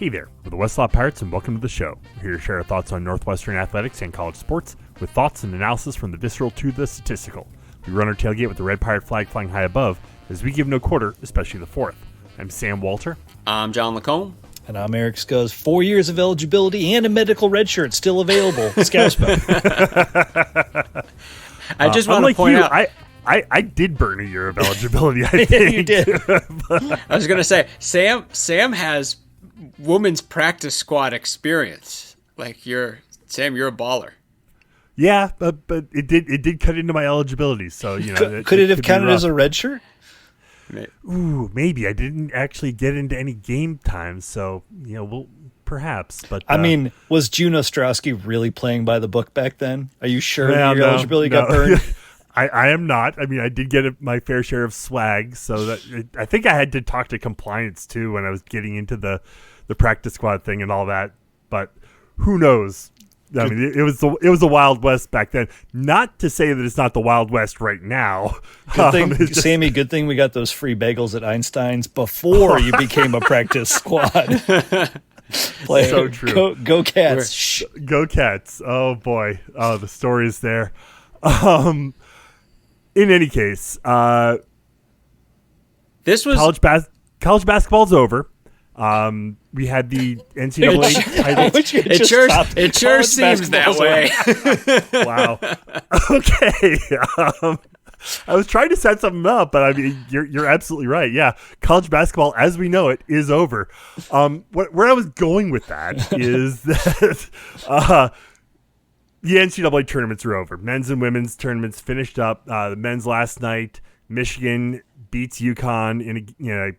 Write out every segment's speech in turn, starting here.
Hey there, we're the Westlaw Pirates and welcome to the show. We're here to share our thoughts on Northwestern athletics and college sports with thoughts and analysis from the visceral to the statistical. We run our tailgate with the red pirate flag flying high above as we give no quarter, especially the fourth. I'm Sam Walter. I'm John Lacombe. And I'm Eric Scuzz. 4 years of eligibility and a medical red shirt still available. Scouseboat. I just want to point out. I did burn a year of eligibility, I think. You did. I was going to say, Sam has women's practice squad experience. Like Sam, you're a baller. Yeah, but it did cut into my eligibility, so you know. Could it have counted as a red shirt? Ooh, maybe. I didn't actually get into any game time, so perhaps. But I mean, was June Ostrowski really playing by the book back then? Are you sure your eligibility got burned? I am not. I mean, I did get my fair share of swag, so that I think I had to talk to compliance too when I was getting into the practice squad thing and all that. But who knows? I mean, it was the Wild West back then. Not to say that it's not the Wild West right now. Good thing, Sammy. Good thing we got those free bagels at Einstein's before you became a practice squad. So true. Go Cats. Go Cats. Oh boy. Oh, the stories there. In any case, this was college basketball's over. We had the NCAA title. It sure seems that way. Wow. Okay. I was trying to set something up, but I mean, you're absolutely right. Yeah, college basketball, as we know it, is over. Where I was going with that is that the NCAA tournaments are over. Men's and women's tournaments finished up. The men's last night, Michigan beats UConn in a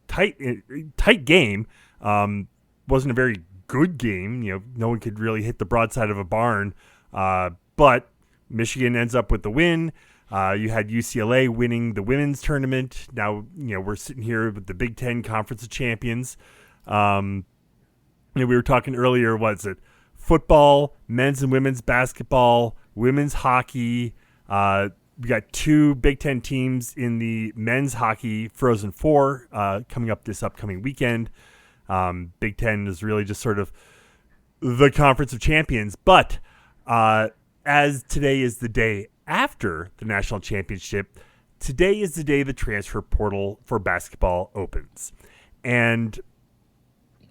tight game. Wasn't a very good game. No one could really hit the broadside of a barn. But Michigan ends up with the win. You had UCLA winning the women's tournament. Now, we're sitting here with the Big Ten Conference of Champions. We were talking earlier, was it football, men's and women's basketball, women's hockey. We got two Big Ten teams in the men's hockey Frozen Four coming up this upcoming weekend. Big Ten is really just sort of the Conference of Champions. But as today is the day after the national championship, today is the day the transfer portal for basketball opens. And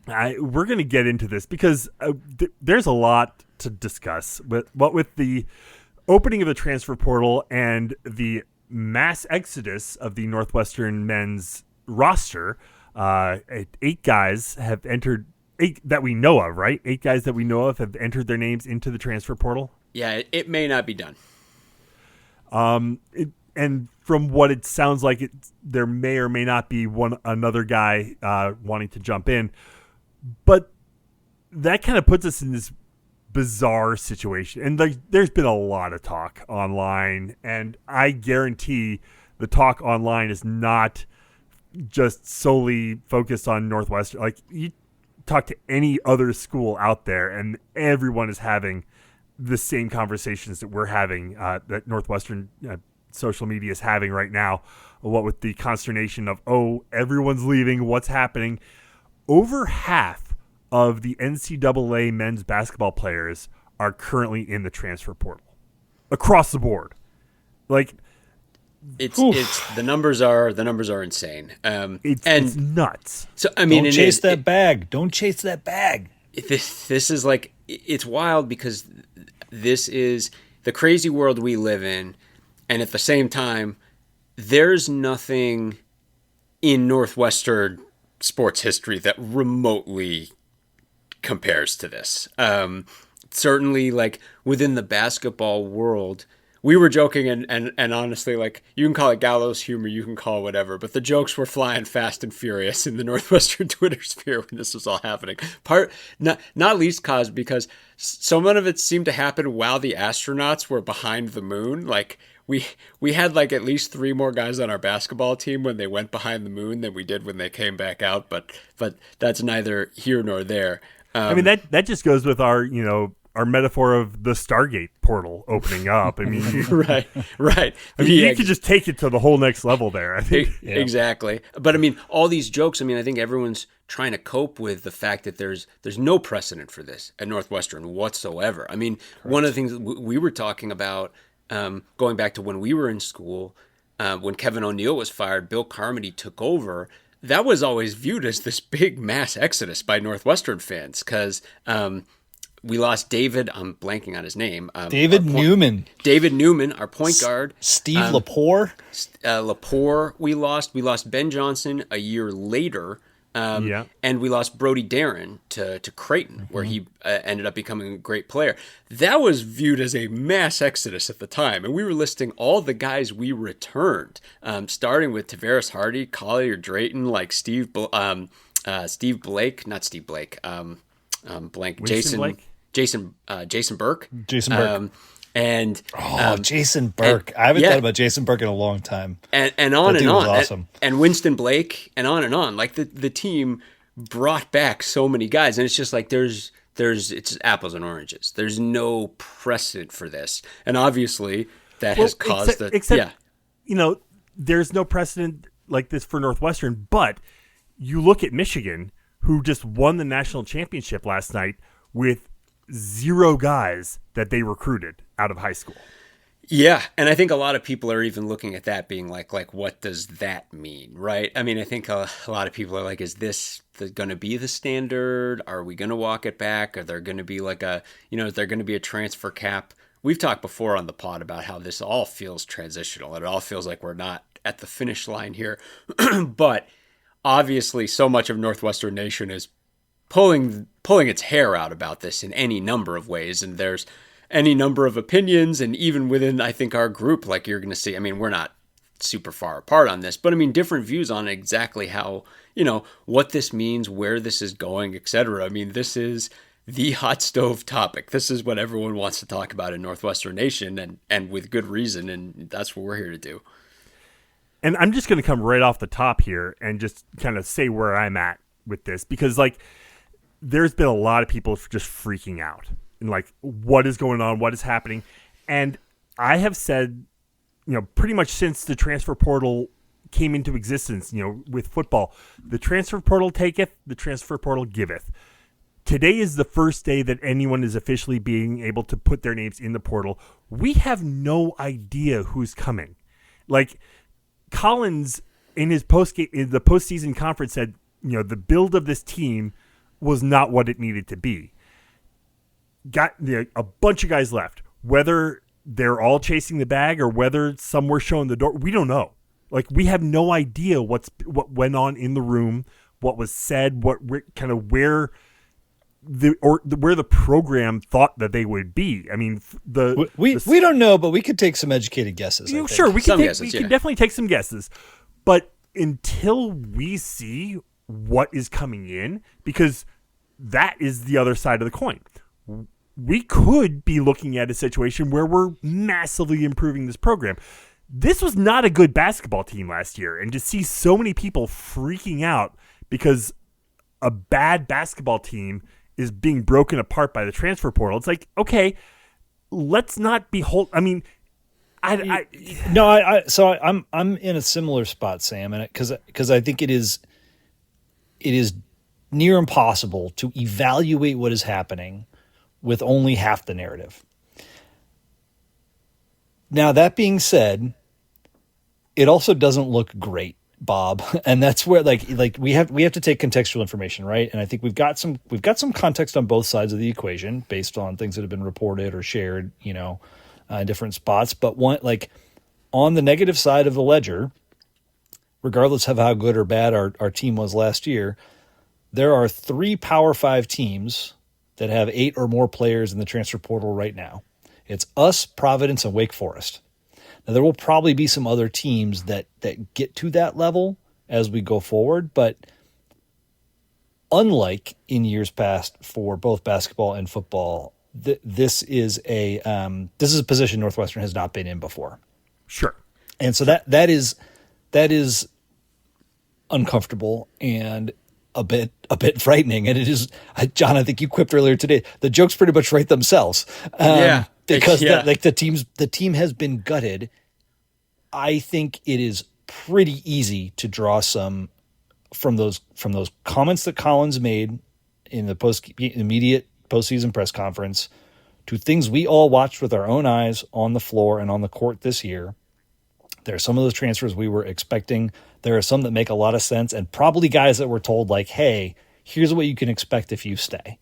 we're going to get into this because there's a lot to discuss. With the opening of the transfer portal and the mass exodus of the Northwestern men's roster, 8 guys have entered, 8 that we know of, right? 8 guys that we know of have entered their names into the transfer portal. Yeah, it may not be done. And from what it sounds like, there may or may not be another guy wanting to jump in. But that kind of puts us in this bizarre situation. And there's been a lot of talk online, and I guarantee the talk online is not just solely focused on Northwestern. Like, you talk to any other school out there, and everyone is having the same conversations that we're having, that Northwestern social media is having right now. What with the consternation of, everyone's leaving, what's happening? Over half of the NCAA men's basketball players are currently in the transfer portal across the board. Like, it's the numbers are insane. It's nuts. So I mean, don't chase that bag. Don't chase that bag. This is like, it's wild because this is the crazy world we live in, and at the same time, there's nothing in Northwestern sports history that remotely compares to this. Certainly, like, within the basketball world, we were joking and honestly, like, you can call it gallows humor, you can call it whatever, but the jokes were flying fast and furious in the Northwestern Twitter sphere when this was all happening. Not least because so much of it seemed to happen while the astronauts were behind the moon. Like, we had like at least 3 more guys on our basketball team when they went behind the moon than we did when they came back out, but that's neither here nor there. I mean, that just goes with our our metaphor of the Stargate portal opening up. I mean, right. I mean, you could just take it to the whole next level there. I think exactly. But I mean, all these jokes. I mean, I think everyone's trying to cope with the fact that there's no precedent for this at Northwestern whatsoever. I mean, one of the things we were talking about going back to when we were in school, when Kevin O'Neill was fired, Bill Carmody took over. That was always viewed as this big mass exodus by Northwestern fans because we lost David. I'm blanking on his name. David Newman. David Newman, our point guard. Steve Lepore. Lepore, we lost. We lost Ben Johnson a year later. And we lost Brody Darren to Creighton, where he ended up becoming a great player. That was viewed as a mass exodus at the time. And we were listing all the guys we returned, starting with Tavares Hardy, Collier Drayton, like Steve Blake, Jason Burke. Jason Burke. And Jason Burke. I haven't thought about Jason Burke in a long time. And on and on. Awesome. And Winston Blake and on and on. Like the team brought back so many guys, and it's just like it's apples and oranges. There's no precedent for this, and obviously that has caused there's no precedent like this for Northwestern. But you look at Michigan, who just won the national championship last night with 0 guys that they recruited out of high school. Yeah, and I think a lot of people are even looking at that being like what does that mean, right? I mean, I think a lot of people are like, is this going to be the standard? Are we going to walk it back? Are there going to be is there going to be a transfer cap? We've talked before on the pod about how this all feels transitional. It all feels like we're not at the finish line here. But obviously so much of Northwestern Nation is pulling its hair out about this in any number of ways, and there's any number of opinions, and even within, I think, our group, like you're going to see, I mean, we're not super far apart on this, but I mean, different views on exactly how, what this means, where this is going, etc. I mean, this is the hot stove topic. This is what everyone wants to talk about in Northwestern Nation, and with good reason, and that's what we're here to do. And I'm just going to come right off the top here and just kind of say where I'm at with this, because there's been a lot of people just freaking out and what is going on, what is happening. And I have said, pretty much since the transfer portal came into existence, with football, the transfer portal taketh, the transfer portal giveth. Today is the first day that anyone is officially being able to put their names in the portal. We have no idea who's coming. Collins in his the postseason conference said, the build of this team was not what it needed to be. Got a bunch of guys left. Whether they're all chasing the bag or whether some were showing the door, we don't know. We have no idea what went on in the room, what was said, where the program thought that they would be. I mean, we don't know, but we could take some educated guesses. Sure, we can definitely take some guesses, but until we see what is coming in, because that is the other side of the coin. We could be looking at a situation where we're massively improving this program. This was not a good basketball team last year, and to see so many people freaking out because a bad basketball team is being broken apart by the transfer portal, it's like, okay, let's not be I'm in a similar spot, Sam, and because I think it is near impossible to evaluate what is happening with only half the narrative. Now, that being said, it also doesn't look great, Bob, and that's where we have to take contextual information, right? And I think we've got some context on both sides of the equation based on things that have been reported or shared, in different spots. But on the negative side of the ledger, regardless of how good or bad our team was last year, there are 3 Power 5 teams that have 8 or more players in the transfer portal right now. It's us, Providence, and Wake Forest. Now, there will probably be some other teams that get to that level as we go forward, but unlike in years past for both basketball and football, this is a position Northwestern has not been in before. Sure. And so that is uncomfortable, and a bit frightening. And it is, John, I think you quipped earlier today, the jokes pretty much write themselves. Because the team has been gutted. I think it is pretty easy to draw some from those comments that Collins made in the immediate postseason press conference to things we all watched with our own eyes on the floor and on the court this year. There are some of those transfers we were expecting. There are some that make a lot of sense, and probably guys that were told like, hey, here's what you can expect if you stay.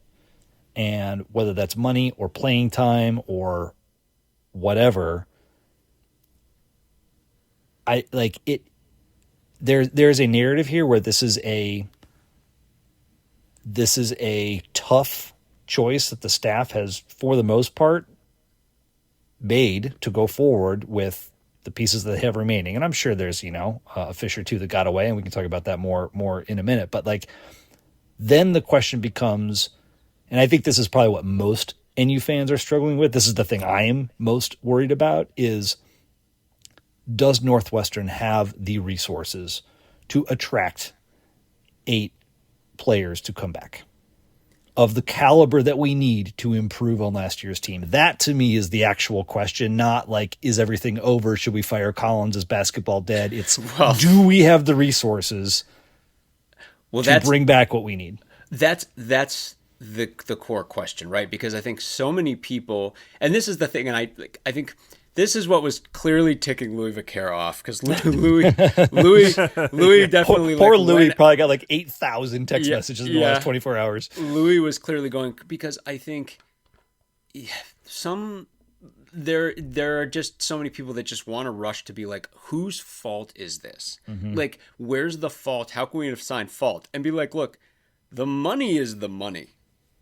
And whether that's money or playing time or whatever, I like it. There's a narrative here where this is a tough choice that the staff has, for the most part, made to go forward with the pieces that they have remaining. And I'm sure there's, a fish or two that got away, and we can talk about that more in a minute. But like, then the question becomes, and I think this is probably what most NU fans are struggling with. This is the thing I am most worried about is, does Northwestern have the resources to attract 8 players to come back of the caliber that we need to improve on last year's team? That to me is the actual question, not like, is everything over? Should we fire Collins? Is basketball dead? It's, do we have the resources to bring back what we need? That's the core question, right? Because I think so many people, and this is the thing, and I think this is what was clearly ticking Louis Vaquero off, because Louis definitely poor Louis probably got like 8,000 text messages in the last 24 hours. Louis was clearly going, because I think there are just so many people that just want to rush to be like, whose fault is this? Mm-hmm. Like, where's the fault? How can we assign fault? And be like, look, the money is the money.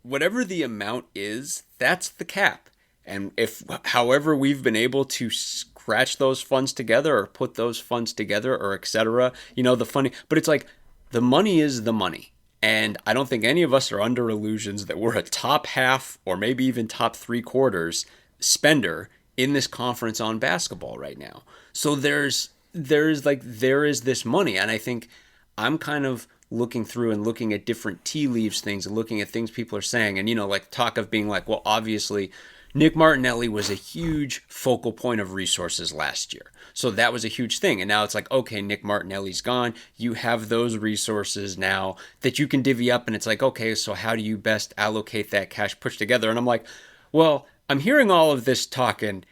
Whatever the amount is, that's the cap. And if, however, we've been able to scratch those funds together or put those funds together or et cetera, but it's like, the money is the money. And I don't think any of us are under illusions that we're a top half or maybe even top 3/4 spender in this conference on basketball right now. So there is this money. And I think I'm kind of looking through and looking at different tea leaves things and looking at things people are saying. And, like talk of being like, well, obviously Nick Martinelli was a huge focal point of resources last year. So that was a huge thing. And now it's like, okay, Nick Martinelli's gone. You have those resources now that you can divvy up. And it's like, okay, so how do you best allocate that cash pushed together? And I'm like, well, I'm hearing all of this talk, and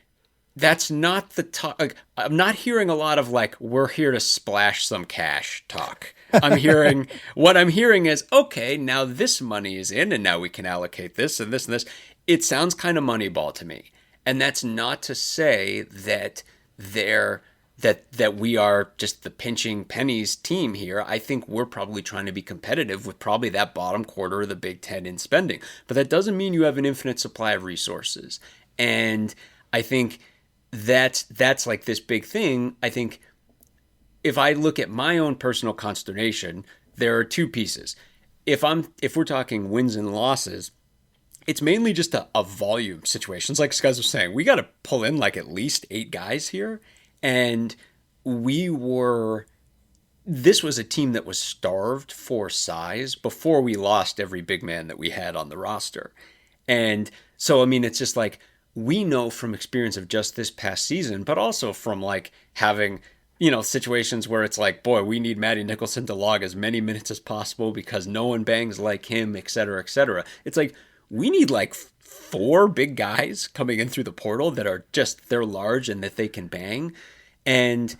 that's not the talk. Like, I'm not hearing a lot of like, we're here to splash some cash talk. What I'm hearing is, okay, now this money is in, and now we can allocate this and this and this. It sounds kind of Moneyball to me. And that's not to say that that we are just the pinching pennies team here. I think we're probably trying to be competitive with probably that bottom quarter of the Big Ten in spending. But that doesn't mean you have an infinite supply of resources. And I think that's like this big thing. I think if I look at my own personal consternation, there are 2 pieces. If we're talking wins and losses, it's mainly just a volume situation. It's like Scuzz was saying, we got to pull in like at least 8 guys here. And this was a team that was starved for size before we lost every big man that we had on the roster. And so, I mean, it's just like, we know from experience of just this past season, but also from like having, situations where it's like, boy, we need Matty Nicholson to log as many minutes as possible because no one bangs like him, et cetera, et cetera. It's like, we need like 4 big guys coming in through the portal that are they're large and that they can bang. And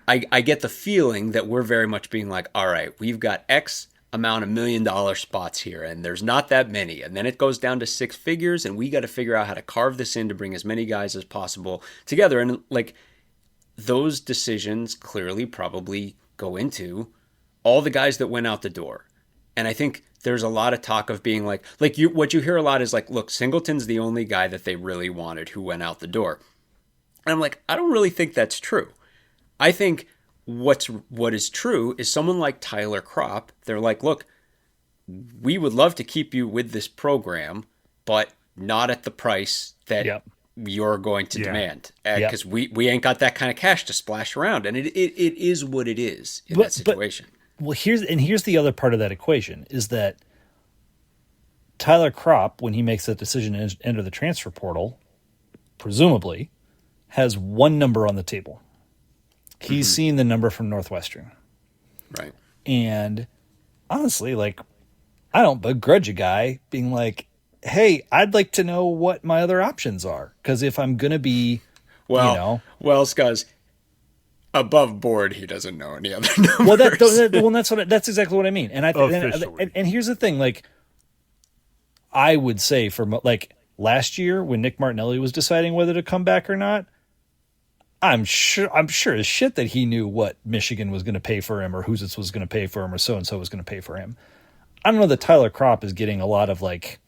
I get the feeling that we're very much being like, all right, we've got X amount of $1 million spots here, and there's not that many. And then it goes down to 6 figures, and we got to figure out how to carve this in to bring as many guys as possible together. And like, those decisions clearly probably go into all the guys that went out the door. And I think there's a lot of talk of being like what you hear a lot is like, look, Singleton's the only guy that they really wanted who went out the door. And I'm like, I don't really think that's true. I think what is true is someone like Tyler Kropp, they're like, look, we would love to keep you with this program, but not at the price that you're going to demand. Because we ain't got that kind of cash to splash around. And it is what it is in that situation. Well, here's the other part of that equation is that Tyler Kropp, when he makes that decision to enter the transfer portal, presumably has one number on the table. He's seen the number from Northwestern. Right. And honestly, like, I don't begrudge a guy being like, hey, I'd like to know what my other options are. Because if I'm going to be, well, Scuzz, above board, he doesn't know any other numbers. Well, that's exactly what I mean. And and here's the thing, like, I would say for like last year when Nick Martinelli was deciding whether to come back or not, I'm sure as shit that he knew what Michigan was going to pay for him, or Hoositz was going to pay for him, or so and so was going to pay for him. I don't know that Tyler Kropp is getting a lot of like,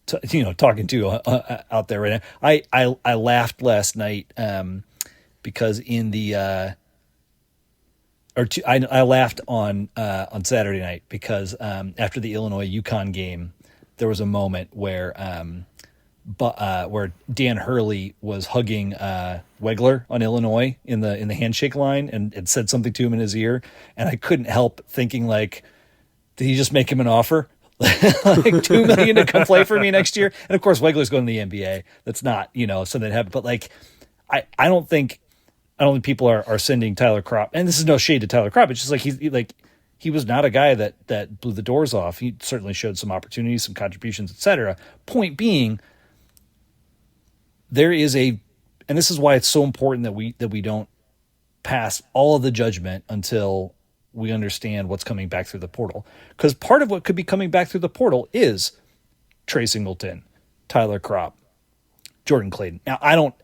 talking to out there right now. I laughed last night because in the I laughed on Saturday night because after the Illinois UConn game, there was a moment where Dan Hurley was hugging Wegler on Illinois in the handshake line and said something to him in his ear, and I couldn't help thinking, like, did he just make him an offer? Like $2 million to come play for me next year? And of course Wegler's going to the NBA. That's not, something that happened. But like I don't think people are sending Tyler Kropp, and this is no shade to Tyler Kropp. It's just like he was not a guy that blew the doors off. He certainly showed some opportunities, some contributions, etc. Point being, there is and this is why it's so important that we don't pass all of the judgment until we understand what's coming back through the portal. Because part of what could be coming back through the portal is Trey Singleton, Tyler Kropp, Jordan Clayton. Now, I don't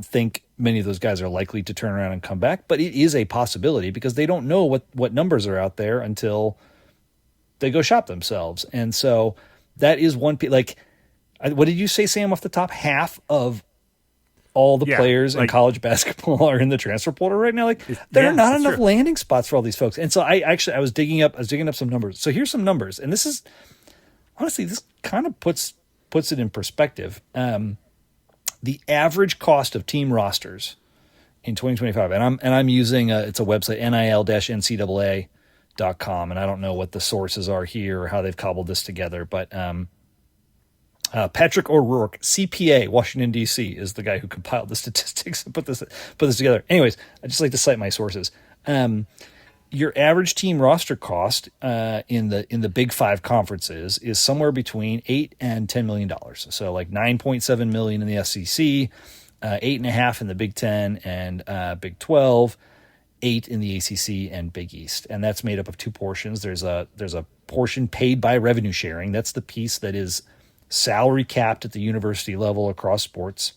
think many of those guys are likely to turn around and come back, but it is a possibility because they don't know what numbers are out there until they go shop themselves. And so that is one, like, what did you say, Sam, off the top? Half of all the players in college basketball are in the transfer portal right now. Like, there are not enough landing spots for all these folks. And so I was digging up some numbers. So here's some numbers. And this is, honestly, this kind of puts it in perspective. The average cost of team rosters in 2025, and I'm using it's a website, nil-ncaa.com, and I don't know what the sources are here or how they've cobbled this together, but Patrick O'Rourke, CPA, Washington, D.C., is the guy who compiled the statistics and put this together. Anyways, I just like to cite my sources. Your average team roster cost in the Big Five conferences is somewhere between $8 and $10 million. So like $9.7 million in the SEC, $8.5 in the Big Ten and Big 12, $8 in the ACC and Big East, and that's made up of two portions. There's a portion paid by revenue sharing. That's the piece that is salary capped at the university level across sports.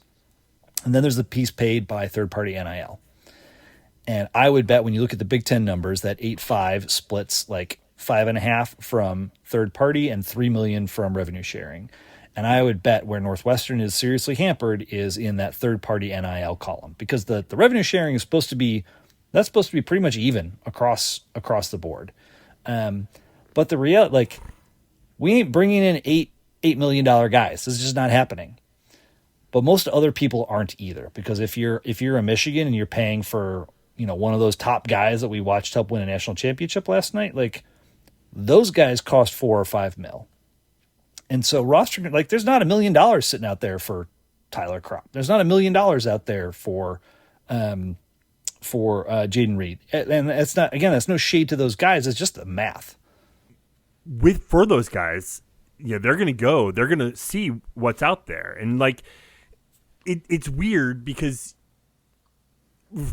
And then there's the piece paid by third-party NIL. And I would bet when you look at the Big Ten numbers, that 8.5 splits like 5.5 from third-party and $3 million from revenue sharing. And I would bet where Northwestern is seriously hampered is in that third-party NIL column, because the revenue sharing is supposed to be pretty much even across the board. But the reality, like, we ain't bringing in $8 million guys. This is just not happening. But most other people aren't either, because if you're a Michigan and you're paying for, one of those top guys that we watched help win a national championship last night, like, those guys cost $4 or $5 mil. And so roster, like, there's not $1 million sitting out there for Tyler Kropp. There's not $1 million out there for Jaden Reed. And that's not, again, that's no shade to those guys. It's just the math. For those guys, they're going to see what's out there. And like, it's weird because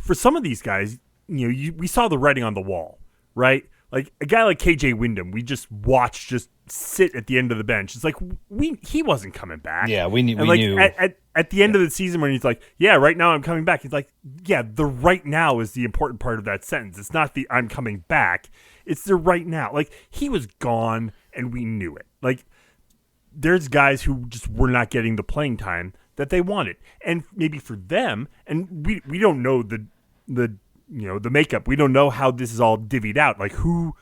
for some of these guys, we saw the writing on the wall, right? Like a guy like KJ Wyndham, we just watched just sit at the end of the bench. It's like he wasn't coming back. Yeah, we knew. At the end of the season when he's like, yeah, right now I'm coming back. He's like, yeah, the right now is the important part of that sentence. It's not the I'm coming back. It's the right now. Like, he was gone and we knew it. Like, there's guys who just were not getting the playing time that they wanted. And maybe for them, and we don't know the makeup. We don't know how this is all divvied out. Like, who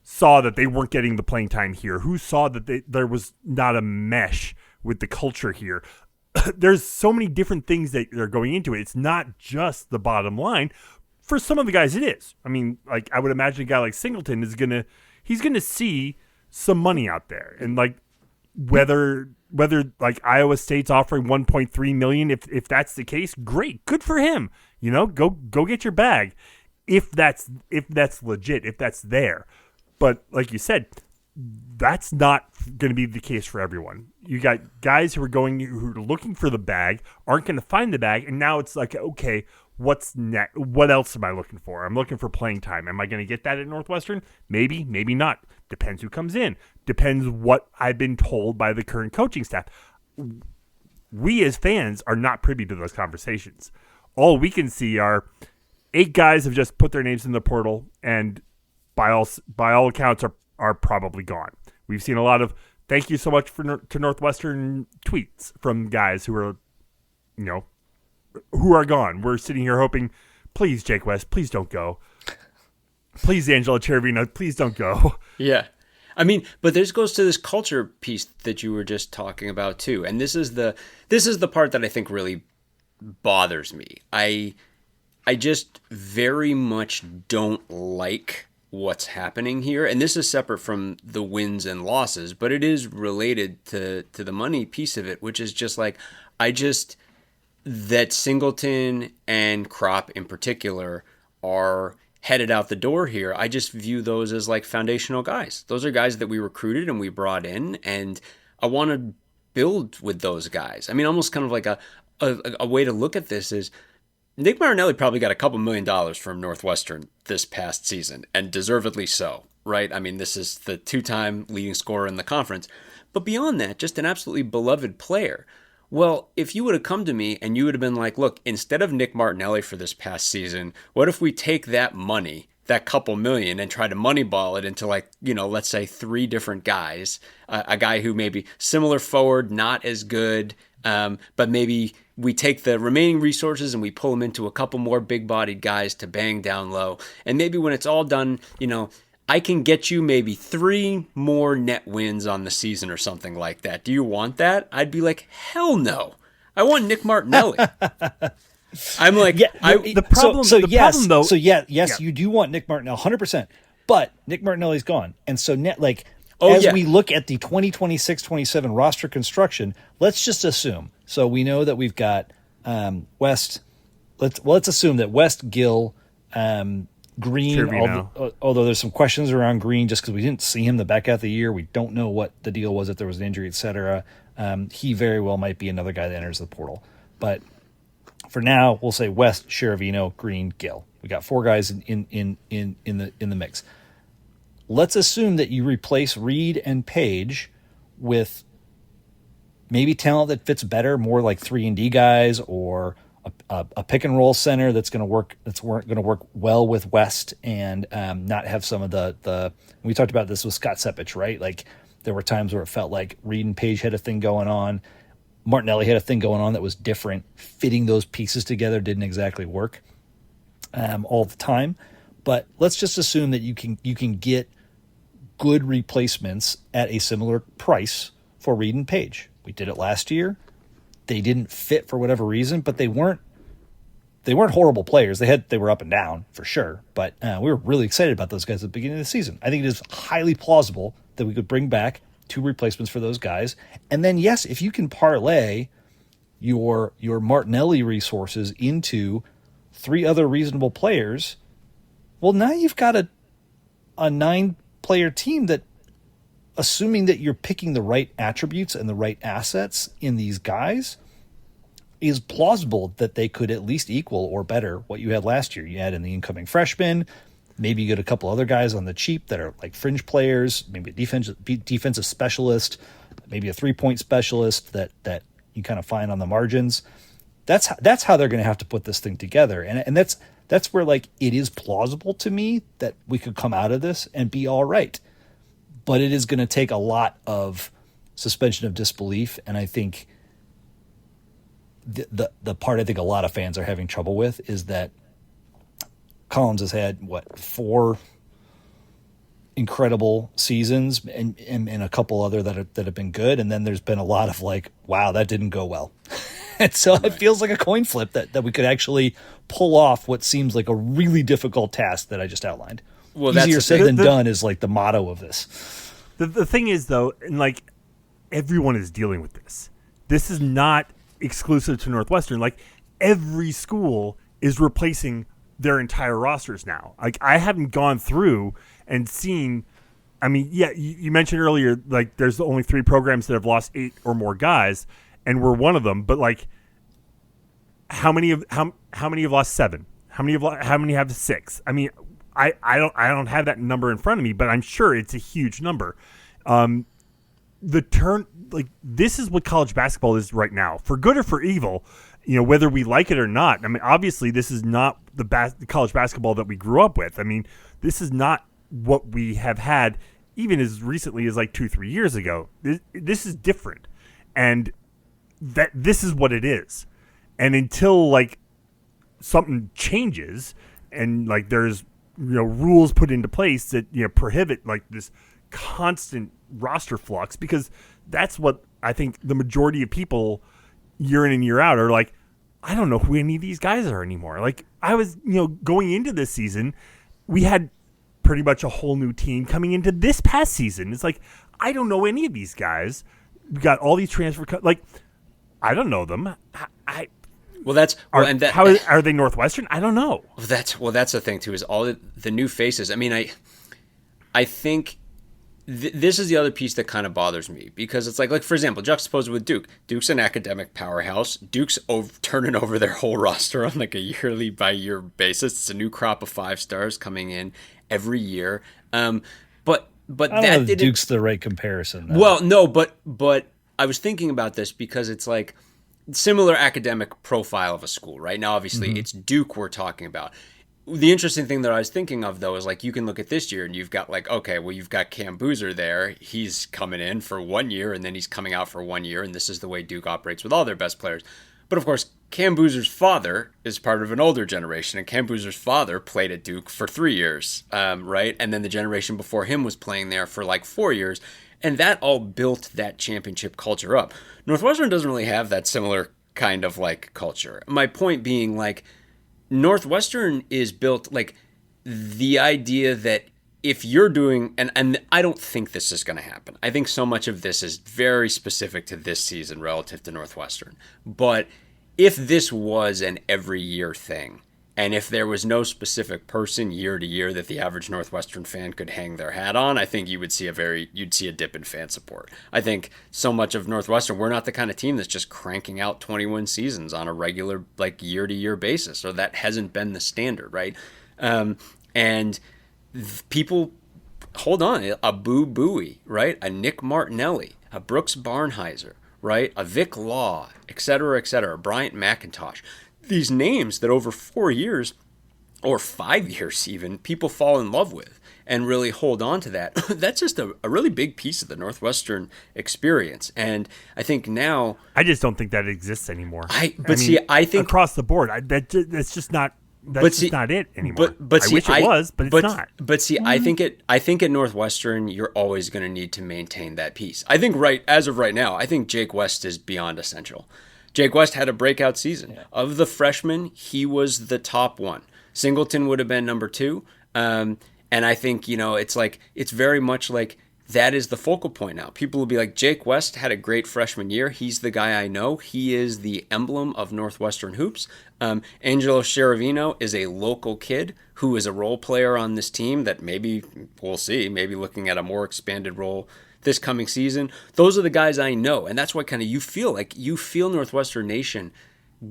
saw that they weren't getting the playing time here? Who saw that there was not a mesh with the culture here? There's so many different things that are going into it. It's not just the bottom line. for some of the guys, it is. I mean, like I would imagine a guy like Singleton he's gonna see some money out there, and like whether like Iowa State's offering 1.3 million, if that's the case, great, good for him. You know, go get your bag if that's legit, if that's there. But like you said, that's not going to be the case for everyone. You got guys who are looking for the bag, aren't going to find the bag, and now it's like, okay, what's next? What else am I looking for? I'm looking for playing time. Am I going to get that at Northwestern? Maybe, maybe not. Depends who comes in. Depends what I've been told by the current coaching staff. We as fans are not privy to those conversations. All we can see are 8 guys have just put their names in the portal, and by all accounts are probably gone. We've seen a lot of thank you so much to Northwestern tweets from guys who are, who are gone. We're sitting here hoping, please, Jake West, please don't go. Please, Angela Chervino, please don't go. Yeah. I mean, but this goes to this culture piece that you were just talking about too. And this is the part that I think really bothers me. I just very much don't like what's happening here. And this is separate from the wins and losses, but it is related to the money piece of it, which is just like, that Singleton and Crop in particular are headed out the door here. I just view those as like foundational guys. Those are guys that we recruited and we brought in, and I want to build with those guys. I mean, almost kind of like a way to look at this is Nick Martinelli probably got a couple $1 million from Northwestern this past season, and deservedly so, right? I mean, this is the 2-time leading scorer in the conference. But beyond that, just an absolutely beloved player. Well, if you would have come to me and you would have been like, look, instead of Nick Martinelli for this past season, what if we take that money, that couple million, and try to moneyball it into like, let's say 3 different guys, a guy who maybe similar forward, not as good, but maybe we take the remaining resources and we pull them into a couple more big-bodied guys to bang down low. And maybe when it's all done, I can get you maybe 3 more net wins on the season or something like that. Do you want that? I'd be like, hell no. I want Nick Martinelli. I'm like, yeah, the problem. problem though. So yes, you do want Nick Martinelli 100%. But Nick Martinelli's gone, and so we look at the 2026-27 roster construction, let's just assume. So we know that we've got West. Let's assume that West, Gill, Green, although there's some questions around Green just because we didn't see him the back half of the year. We don't know what the deal was, if there was an injury, etc. He very well might be another guy that enters the portal. But for now, we'll say West, Chervino, Green, Gill. We got 4 guys in the mix. Let's assume that you replace Reed and Page with maybe talent that fits better, more like 3-and-D guys, or a pick and roll center that's going to work. That's going to work well with West, and not have some of the. We talked about this with Scott Sepich, right? Like there were times where it felt like Reed and Page had a thing going on, Martinelli had a thing going on that was different. Fitting those pieces together didn't exactly work all the time. But let's just assume that you can get good replacements at a similar price for Reed and Page. We did it last year. They didn't fit for whatever reason, but they weren't horrible players. They were up and down for sure, but we were really excited about those guys at the beginning of the season. I think it is highly plausible that we could bring back 2 replacements for those guys. And then yes, if you can parlay your Martinelli resources into 3 other reasonable players, well, now you've got a 9-player team that, assuming that you're picking the right attributes and the right assets in these guys, is plausible that they could at least equal or better what you had last year. You had in the incoming freshmen, maybe you get a couple other guys on the cheap that are like fringe players, maybe a defensive specialist, maybe a 3-point specialist that you kind of find on the margins. That's how they're going to have to put this thing together. And that's where like it is plausible to me that we could come out of this and be all right. But it is going to take a lot of suspension of disbelief, and I think the part I think a lot of fans are having trouble with is that Collins has had 4 incredible seasons and a couple other that have been good, and then there's been a lot of like, wow, that didn't go well. And so it feels like a coin flip that we could actually pull off what seems like a really difficult task that I just outlined. Well, that's easier said than done is like the motto of this. The thing is, though, and like everyone is dealing with this. This is not exclusive to Northwestern. Like every school is replacing their entire rosters now. Like I haven't gone through and seen. I mean, yeah, you mentioned earlier, like there's only 3 programs that have lost 8 or more guys, and we're one of them. But like, how many have lost 7? How many have 6? I mean, I don't have that number in front of me, but I'm sure it's a huge number. This is what college basketball is right now, for good or for evil. Whether we like it or not. I mean, obviously, this is not the college basketball that we grew up with. I mean, this is not what we have had even as recently as like 2-3 years ago. This is different, and this is what it is. And until like something changes and like there's rules put into place that prohibit like this constant roster flux, because that's what I think the majority of people year in and year out are like, I don't know who any of these guys are anymore. Like I was going into this season, we had pretty much a whole new team coming into this past season. It's like, I don't know any of these guys. We got all these like, I don't know them. Are they Northwestern? I don't know. That's the thing too, is all the new faces. I mean, I think this is the other piece that kind of bothers me, because it's like for example, juxtaposed with Duke. Duke's an academic powerhouse. Duke's turning over their whole roster on like a yearly by year basis. It's a new crop of 5 stars coming in every year. But I don't know if Duke's the right comparison, though. Well, no, but I was thinking about this because it's like similar academic profile of a school, right? Now, obviously, it's Duke we're talking about. The interesting thing that I was thinking of, though, is like you can look at this year and you've got like, okay, well, you've got Cam Boozer there. He's coming in for 1 year and then he's coming out for 1 year. And this is the way Duke operates with all their best players. But of course, Cam Boozer's father is part of an older generation, and Cam Boozer's father played at Duke for 3 years, right? And then the generation before him was playing there for like 4 years. And that all built that championship culture up. Northwestern doesn't really have that similar kind of like culture. My point being, like, Northwestern is built like the idea that if you're doing, and I don't think this is going to happen. I think so much of this is very specific to this season relative to Northwestern. But if this was an every year thing, and if there was no specific person year to year that the average Northwestern fan could hang their hat on, I think you'd see a dip in fan support. I think so much of Northwestern, we're not the kind of team that's just cranking out 21 seasons on a regular like year to year basis, or that hasn't been the standard, right? And people hold on, a Boo Buie, right? A Nick Martinelli, a Brooks Barnheiser, right? A Vic Law, et cetera, Bryant McIntosh. These names that over 4 years or 5 years even, people fall in love with and really hold on to that. That's just a really big piece of the Northwestern experience. And I think now... I just don't think that exists anymore. I think... Across the board, that's just not... That's just not it anymore. I wish it was, but it's not. But see, I think at Northwestern, you're always going to need to maintain that piece. I think as of right now, I think Jake West is beyond essential. Jake West had a breakout season. Yeah. Of the freshmen, he was the top one. Singleton would have been number 2. And I think, it's very much like that is the focal point now. People will be like, Jake West had a great freshman year. He's the guy I know. He is the emblem of Northwestern hoops. Angelo Cheravino is a local kid who is a role player on this team that maybe we'll see, maybe looking at a more expanded role this coming season. Those are the guys I know. And that's what kind of you feel Northwestern Nation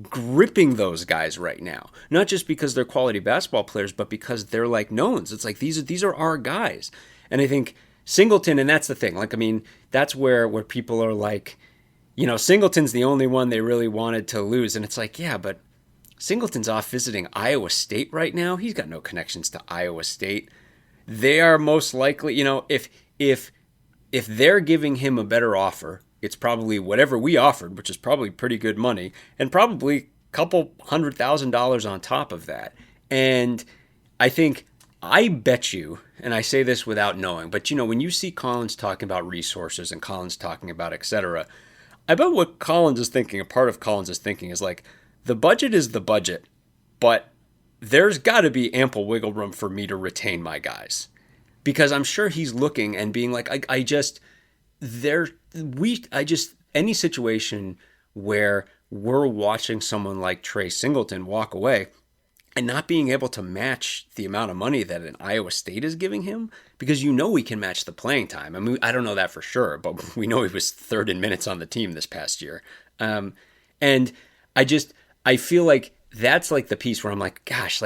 gripping those guys right now. Not just because they're quality basketball players, but because they're like knowns. It's like these are our guys. And I think Singleton, and that's the thing. Like, I mean, that's where people are like, Singleton's the only one they really wanted to lose. And it's like, yeah, but Singleton's off visiting Iowa State right now. He's got no connections to Iowa State. They are most likely, if they're giving him a better offer, it's probably whatever we offered, which is probably pretty good money, and probably a couple $100,000 on top of that. And I bet you, and I say this without knowing, but when you see Collins talking about resources and Collins talking about et cetera, I bet what Collins is thinking, a part of Collins is thinking is like, the budget is the budget, but there's got to be ample wiggle room for me to retain my guys. Because I'm sure he's looking and being like, any situation where we're watching someone like Trey Singleton walk away and not being able to match the amount of money that an Iowa State is giving him, because we can match the playing time. I mean, I don't know that for sure, but we know he was third in minutes on the team this past year. And I feel like that's like the piece where I'm like, gosh,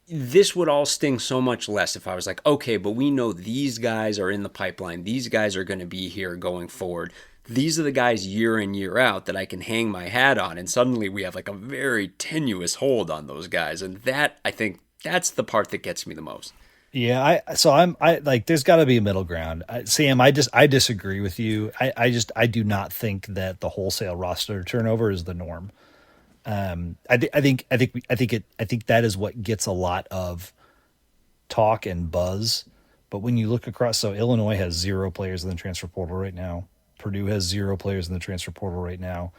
this would all sting so much less if I was like, okay, but we know these guys are in the pipeline. These guys are going to be here going forward. These are the guys year in, year out that I can hang my hat on. And suddenly we have like a very tenuous hold on those guys. And that, I think, that's the part that gets me the most. Yeah, there's got to be a middle ground. Sam, I disagree with you. I do not think that the wholesale roster turnover is the norm. I think that is what gets a lot of talk and buzz. But when you look across, so Illinois has 0 players in the transfer portal right now. Purdue has 0 players in the transfer portal right now.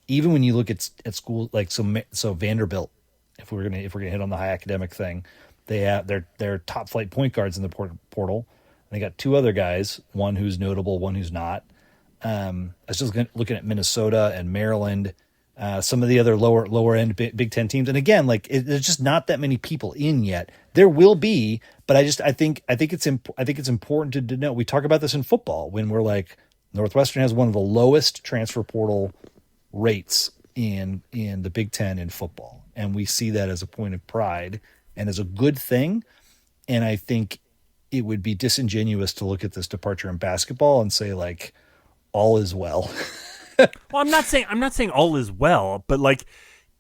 Even when you look at schools like so Vanderbilt, if we're gonna hit on the high academic thing, they have their top flight point guards in the portal. And they got 2 other guys, one who's notable, one who's not. I was just looking at Minnesota and Maryland, some of the other lower end Big Ten teams, and again, there's just not that many people in yet. There will be, but I think it's important to know. We talk about this in football when we're like, Northwestern has one of the lowest transfer portal rates in the Big Ten in football, and we see that as a point of pride and as a good thing. And I think it would be disingenuous to look at this departure in basketball and say like all is well. Well, I'm not saying all is well, but like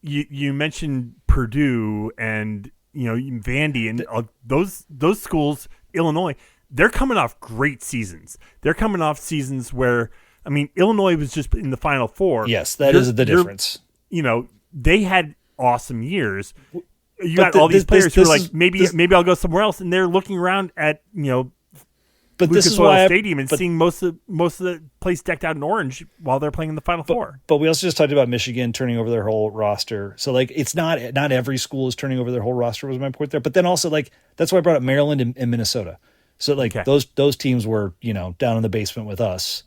you mentioned Purdue and Vandy and those schools, Illinois, they're coming off great seasons. They're coming off seasons where, I mean, Illinois was just in the Final Four. Yes, that is the difference. They had awesome years. You got all these players who are like, maybe I'll go somewhere else, and they're looking around at but Lucas this is Oil why Stadium and seeing most of the place decked out in orange while they're playing in the Final Four. But we also just talked about Michigan turning over their whole roster. So it's not every school is turning over their whole roster was my point there. But then also that's why I brought up Maryland and Minnesota. So those teams were down in the basement with us,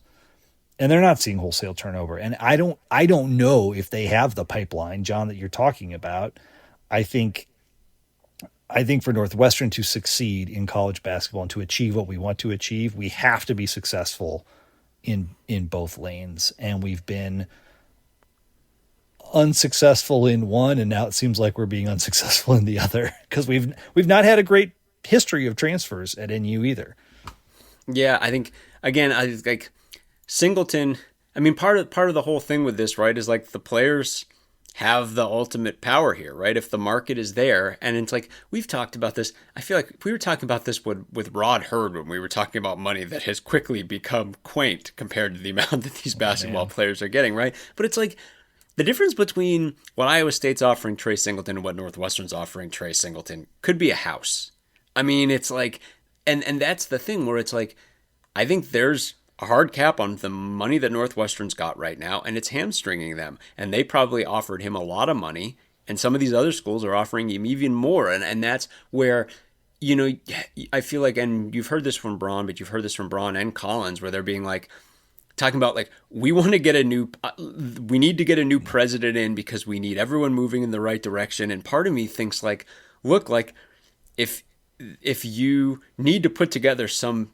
and they're not seeing wholesale turnover. And I don't know if they have the pipeline, John, that you're talking about. I think for Northwestern to succeed in college basketball and to achieve what we want to achieve, we have to be successful in both lanes. And we've been unsuccessful in one, and now it seems like we're being unsuccessful in the other because we've not had a great history of transfers at NU either. Yeah, I think again, I like Singleton. I mean, part of the whole thing with this, right, is like the players have the ultimate power here, right? If the market is there, and it's like we've talked about this. I feel like we were talking about this with Rod Hurd when we were talking about money that has quickly become quaint compared to the amount that these basketball players are getting, right? But it's like the difference between what Iowa State's offering Trey Singleton and what Northwestern's offering Trey Singleton could be a house. I mean, it's like, and that's the thing where it's like, I think there's a hard cap on the money that Northwestern's got right now, and it's hamstringing them. And they probably offered him a lot of money, and some of these other schools are offering him even more. And that's where, I feel like, and you've heard this from Braun, but you've heard this from Braun and Collins, where they're being like, talking about like, we need to get a new president in because we need everyone moving in the right direction. And part of me thinks like, look, like if you need to put together some,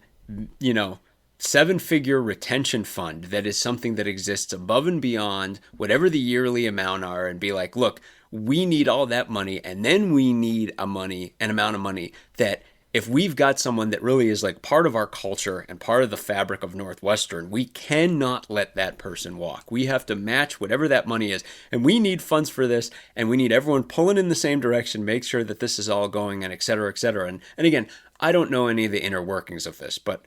7-figure retention fund that is something that exists above and beyond whatever the yearly amount are, and be like, look, we need all that money, and then we need an amount of money that if we've got someone that really is like part of our culture and part of the fabric of Northwestern, we cannot let that person walk. We have to match whatever that money is. And we need funds for this, and we need everyone pulling in the same direction, make sure that this is all going, and et cetera, et cetera. And again, I don't know any of the inner workings of this, but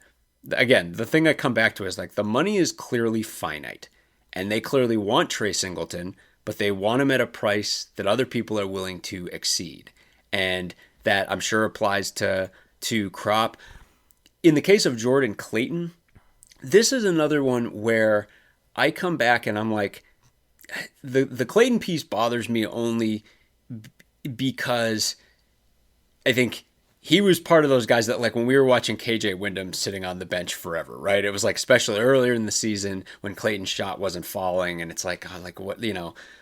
again, the thing I come back to is like the money is clearly finite, and they clearly want Trey Singleton, but they want him at a price that other people are willing to exceed. And that I'm sure applies to Crop. In the case of Jordan Clayton, this is another one where I come back and I'm like, the Clayton piece bothers me only because I think he was part of those guys that, like, when we were watching KJ Wyndham sitting on the bench forever, right? It was like, especially earlier in the season when Clayton's shot wasn't falling, and it's like, oh, like what,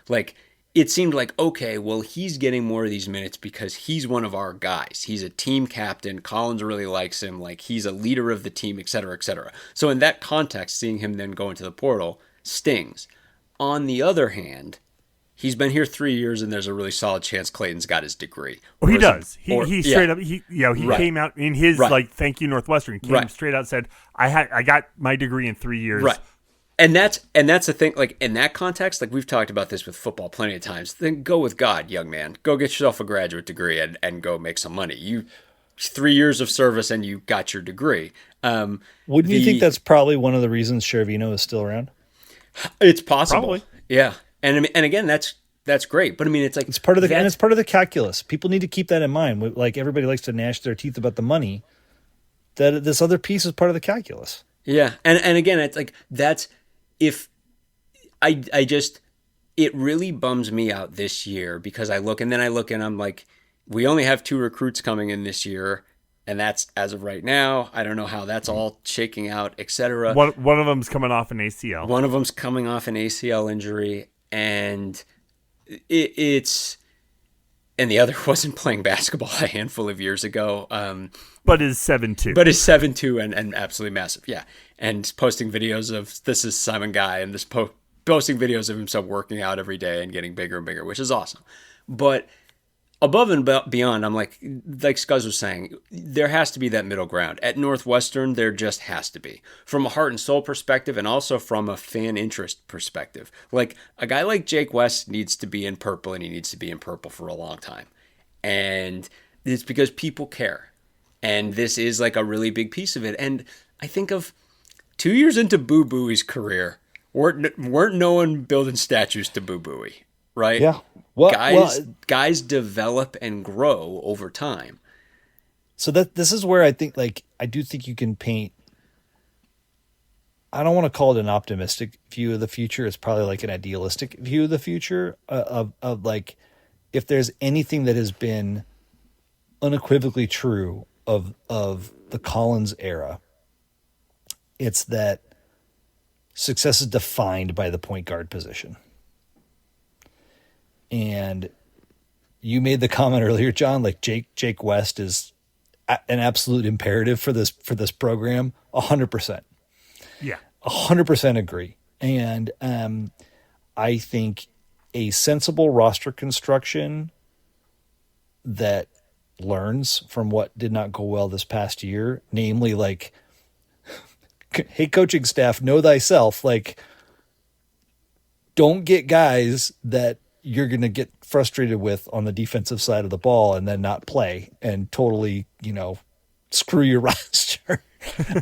like it seemed like, okay, well, he's getting more of these minutes because he's one of our guys. He's a team captain. Collins really likes him. Like, he's a leader of the team, et cetera, et cetera. So in that context, seeing him then go into the portal stings. On the other hand, he's been here 3 years, and there's a really solid chance Clayton's got his degree. Or he does. He straight yeah. up. He Right. came out in his like thank you Northwestern. He came Right. straight out and said, I got my degree in 3 years. Right. And that's the thing, like, in that context, like, we've talked about this with football plenty of times. Then go with God, young man. Go get yourself a graduate degree and go make some money. You 3 years of service and you got your degree. Wouldn't you think that's probably one of the reasons Shervino is still around? It's possible. Probably. Yeah. And again, that's great. But I mean, it's like, It's part of and it's part of the calculus. People need to keep that in mind. Like, everybody likes to gnash their teeth about the money. That this other piece is part of the calculus. Yeah. And again, it's like, that's, if I just, it really bums me out this year because I look and I'm like, we only have 2 recruits coming in this year. And that's as of right now. I don't know how that's all shaking out, etc. One of them's coming off an ACL. One of them's coming off an ACL injury, and it's and the other wasn't playing basketball a handful of years ago. But is 7'2". But is 7'2" and absolutely massive, yeah. And posting videos of, this is Simon Guy, and this posting videos of himself working out every day and getting bigger and bigger, which is awesome. But above and beyond, I'm like Scuzz was saying, there has to be that middle ground. At Northwestern, there just has to be. From a heart and soul perspective, and also from a fan interest perspective. Like, a guy like Jake West needs to be in purple, and he needs to be in purple for a long time. And it's because people care. And this is like a really big piece of it. And I think of 2 years into Boo Booey's career, weren't no one building statues to Boo Booey, right? Yeah. Well, guys develop and grow over time. So this is where I think, like, I do think you can paint, I don't want to call it an optimistic view of the future. It's probably like an idealistic view of the future of like, if there's anything that has been unequivocally true of the Collins era, it's that success is defined by the point guard position. And you made the comment earlier, John, like Jake West is an absolute imperative for this program. 100%. Yeah. 100% agree. And I think a sensible roster construction that learns from what did not go well this past year, namely, like, hey, coaching staff, know thyself. Like, don't get guys that you're going to get frustrated with on the defensive side of the ball and then not play and totally, screw your roster.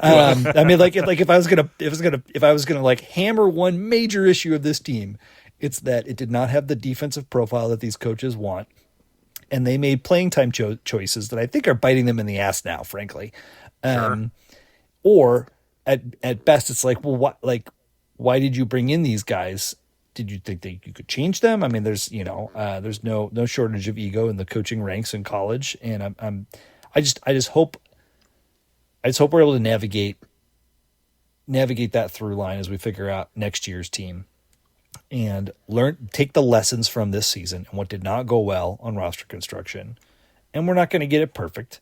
I mean, if I was gonna like hammer one major issue of this team, it's that it did not have the defensive profile that these coaches want, and they made playing time choices that I think are biting them in the ass now, frankly. Sure. Or at best, it's like, well, why did you bring in these guys? Did you think that you could change them? I mean, there's no shortage of ego in the coaching ranks in college, and I just hope we're able to navigate that through line as we figure out next year's team and take the lessons from this season and what did not go well on roster construction. And we're not going to get it perfect,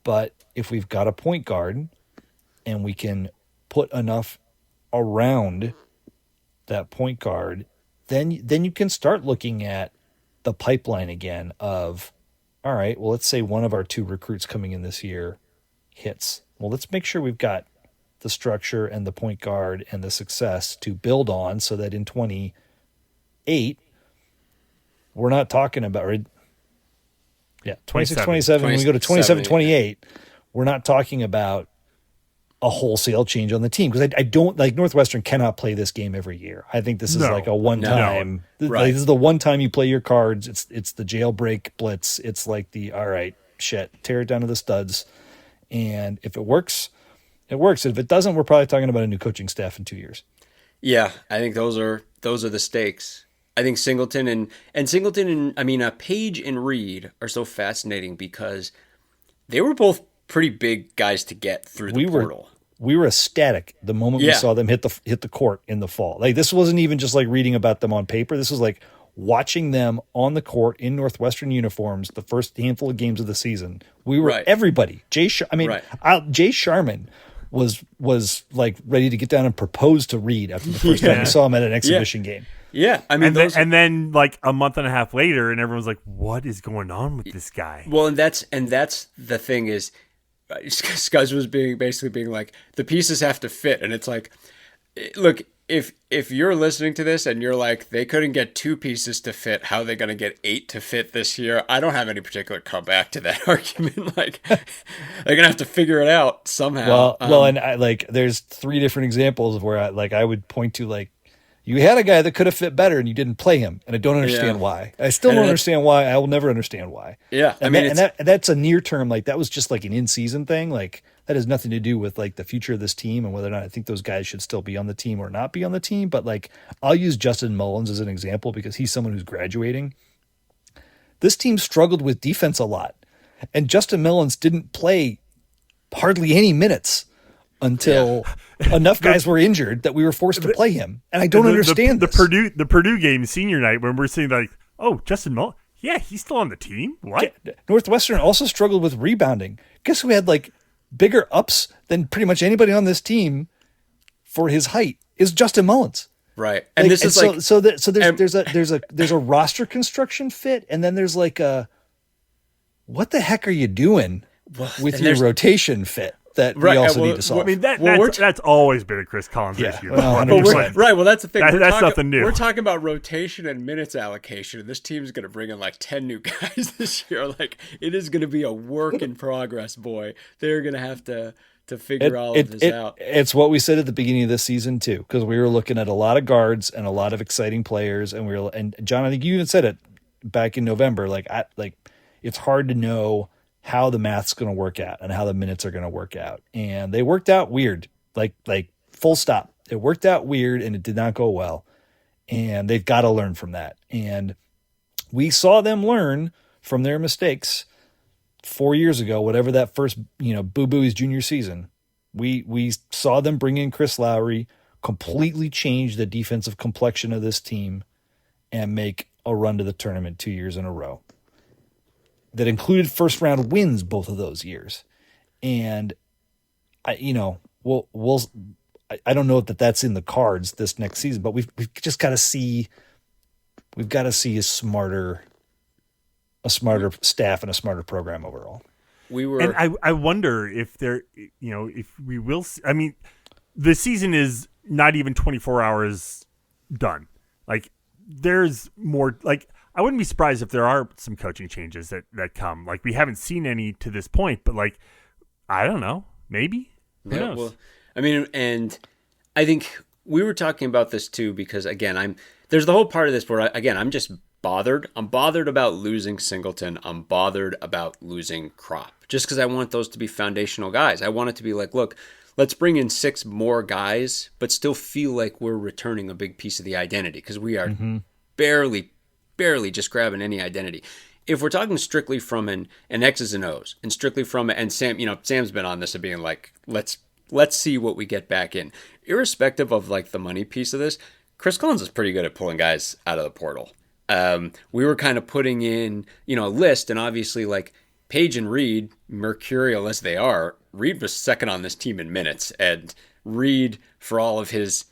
but if we've got a point guard and we can put enough around that point guard, then you can start looking at the pipeline again of, all right, well, let's say one of our 2 recruits coming in this year hits. Well, let's make sure we've got the structure and the point guard and the success to build on so that in 28, we're not talking about, 26, 27, when we go to 27, 28, we're not talking about a wholesale change on the team, because I don't like Northwestern cannot play this game every year. I think this is like a one time. Right. This is the one time you play your cards. It's the jailbreak blitz. It's like the, all right, shit, tear it down to the studs, and if it works, it works. And if it doesn't, we're probably talking about a new coaching staff in 2 years. Yeah, I think those are the stakes. I think Singleton and I mean Page and Reed are so fascinating because they were both pretty big guys to get through the We were portal. we were ecstatic the moment we Yeah, saw them hit the court in the fall. Like this wasn't even just like reading about them on paper. This was like watching them on the court in Northwestern uniforms the first handful of games of the season. We were right, everybody. right. Jay Sharman was like ready to get down and propose to Reed after the first time we saw him at an exhibition game. Yeah, I mean And then like a month and a half later, and everyone's like, "What is going on with this guy?" well, and that's the thing is, Scuzz was basically being like the pieces have to fit, and it's like, look, if you're listening to this and you're like they couldn't get two pieces to fit, how are they going to get eight to fit this year? I don't have any particular comeback to that argument. Like they're gonna have to figure it out somehow. And I, like there's three different examples of where I would point to like you had a guy that could have fit better and you didn't play him, and I don't understand Yeah. why. I still And don't that's- understand why. I will never understand why. Yeah, I and mean, that's a near term, like that was just like an in season thing. Like that has nothing to do with like the future of this team and whether or not I think those guys should still be on the team or not be on the team. But like I'll use Justin Mullins as an example because he's someone who's graduating. This team struggled with defense a lot, and Justin Mullins didn't play hardly any minutes until enough guys were injured that we were forced to play him. And I don't understand the this. Purdue game senior night when we're saying like, "Oh, Justin Mullins, yeah, he's still on the team." What? Northwestern also struggled with rebounding. Guess who had like bigger ups than pretty much anybody on this team for his height is Justin Mullins. right, and this is so, like so there's a roster construction fit, and then there's like a what the heck are you doing with and your there's- rotation fit that Right, we also well, need to solve? I mean, Well, that's always been a Chris Collins Yeah, issue. well, I'm 100%. just Well, saying. right. Well, that's the thing. That's nothing new. We're talking about rotation and minutes allocation, and this team's going to bring in like 10 new guys this year. Like, it is going to be a work in progress, boy. They're going to have to figure all of this out. It's what we said at the beginning of this season too, because we were looking at a lot of guards and a lot of exciting players, and John, I think you even said it back in November. Like it's hard to know how the math's going to work out and how the minutes are going to work out, and they worked out weird. Like full stop. It worked out weird, and it did not go well, and they've got to learn from that. And we saw them learn from their mistakes 4 years ago, whatever that first, Boo Booey's junior season. We saw them bring in Chris Lowry, completely change the defensive complexion of this team, and make a run to the tournament 2 years in a row. That included first round wins both of those years. And I don't know that that's in the cards this next season, but we've just got to see. We've got to see a smarter staff and a smarter program overall. And I wonder if if we will see, I mean, the season is not even 24 hours done. Like there's more, like I wouldn't be surprised if there are some coaching changes that come. Like we haven't seen any to this point, but like, I don't know, maybe. Who knows? Well, I mean, and I think we were talking about this too, because again, there's the whole part of this where I'm just bothered. I'm bothered about losing Singleton. I'm bothered about losing Crop, just because I want those to be foundational guys. I want it to be like, look, let's bring in 6 more guys, but still feel like we're returning a big piece of the identity, because we are barely just grabbing any identity. If we're talking strictly from an X's and O's, and strictly from, and Sam, Sam's been on this of being like, let's see what we get back in. Irrespective of like the money piece of this, Chris Collins is pretty good at pulling guys out of the portal. We were kind of putting in, a list, and obviously like Page and Reed, mercurial as they are, Reed was second on this team in minutes, and Reed, for all of his,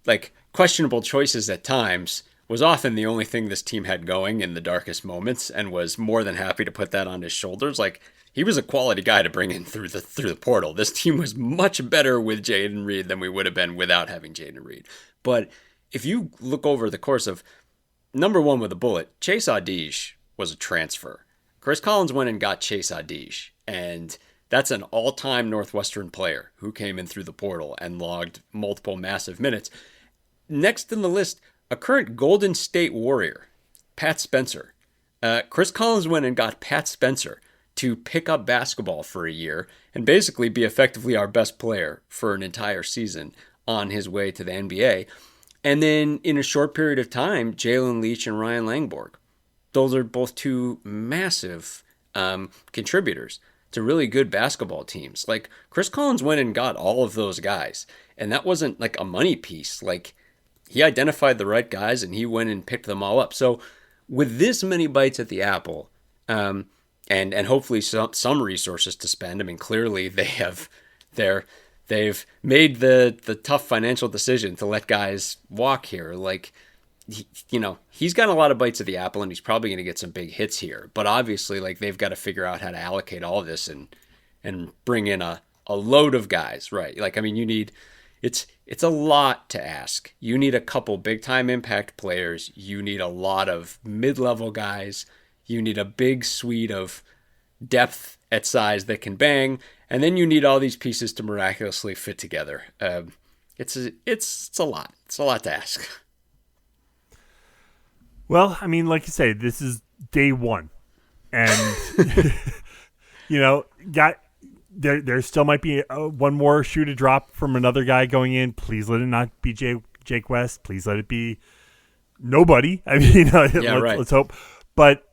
like questionable choices at times, was often the only thing this team had going in the darkest moments, and was more than happy to put that on his shoulders. Like, he was a quality guy to bring in through the portal. This team was much better with Jaden Reed than we would have been without having Jaden Reed. But if you look over the course of number one with a bullet, Chase Audige was a transfer. Chris Collins went and got Chase Audige, and that's an all-time Northwestern player who came in through the portal and logged multiple massive minutes. Next in the list, a current Golden State Warrior, Pat Spencer. Chris Collins went and got Pat Spencer to pick up basketball for a year and basically be effectively our best player for an entire season on his way to the NBA. And then in a short period of time, Jalen Leach and Ryan Langborg. Those are both two massive contributors to really good basketball teams. Like, Chris Collins went and got all of those guys. And that wasn't like a money piece. Like, he identified the right guys and he went and picked them all up. So with this many bites at the apple, and hopefully some resources to spend, I mean, clearly they've made the tough financial decision to let guys walk here. Like, he's got a lot of bites at the apple and he's probably going to get some big hits here. But obviously, like, they've got to figure out how to allocate all of this and bring in a load of guys, right? Like, I mean, it's a lot to ask. You need a couple big time impact players. You need a lot of mid-level guys. You need a big suite of depth at size that can bang. And then you need all these pieces to miraculously fit together. It's a lot. It's a lot to ask. Well, I mean, like you say, this is day one. And, there still might be one more shoe to drop from another guy going in. Please let it not be Jake West. Please let it be nobody. I mean, let's hope. But,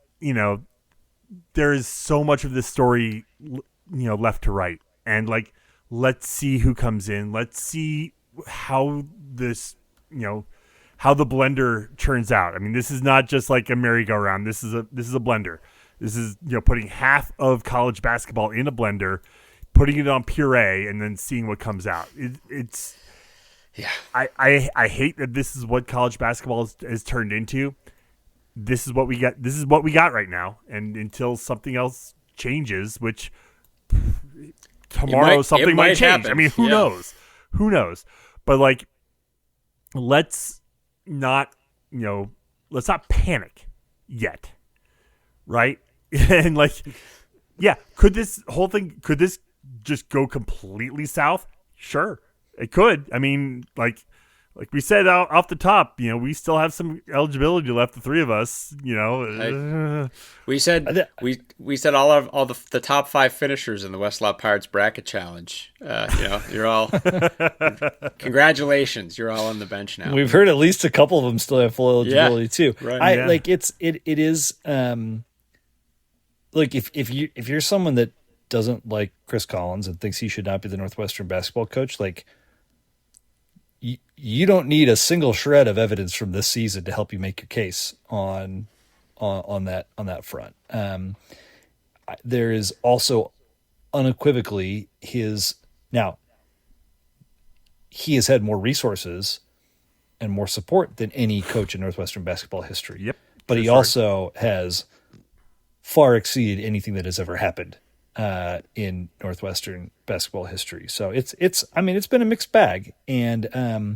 there is so much of this story, left to right. And, like, let's see who comes in. Let's see how this, how the blender turns out. I mean, this is not just like a merry-go-round. This is a blender. This is, putting half of college basketball in a blender, putting it on puree, and then seeing what comes out. It's yeah. I hate that this is what college basketball has turned into. This is what we got. This is what we got right now. And until something else changes, which tomorrow something might change. Happen. I mean, who knows? Who knows? But, like, let's not panic yet, right? And, like, yeah, could this just go completely south? Sure, it could. I mean, like we said off the top, we still have some eligibility left. The three of us, we said all the top 5 finishers in the Westlaw Pirates bracket challenge. You're all congratulations. You're all on the bench now. We've heard at least a couple of them still have full eligibility too. Right. Like it is like if you're someone that doesn't like Chris Collins and thinks he should not be the Northwestern basketball coach, like, you don't need a single shred of evidence from this season to help you make your case on that front. There is also unequivocally he has had more resources and more support than any coach in Northwestern basketball history. Yep. But he also has far exceeded anything that has ever happened in Northwestern basketball history. So it's been a mixed bag, and I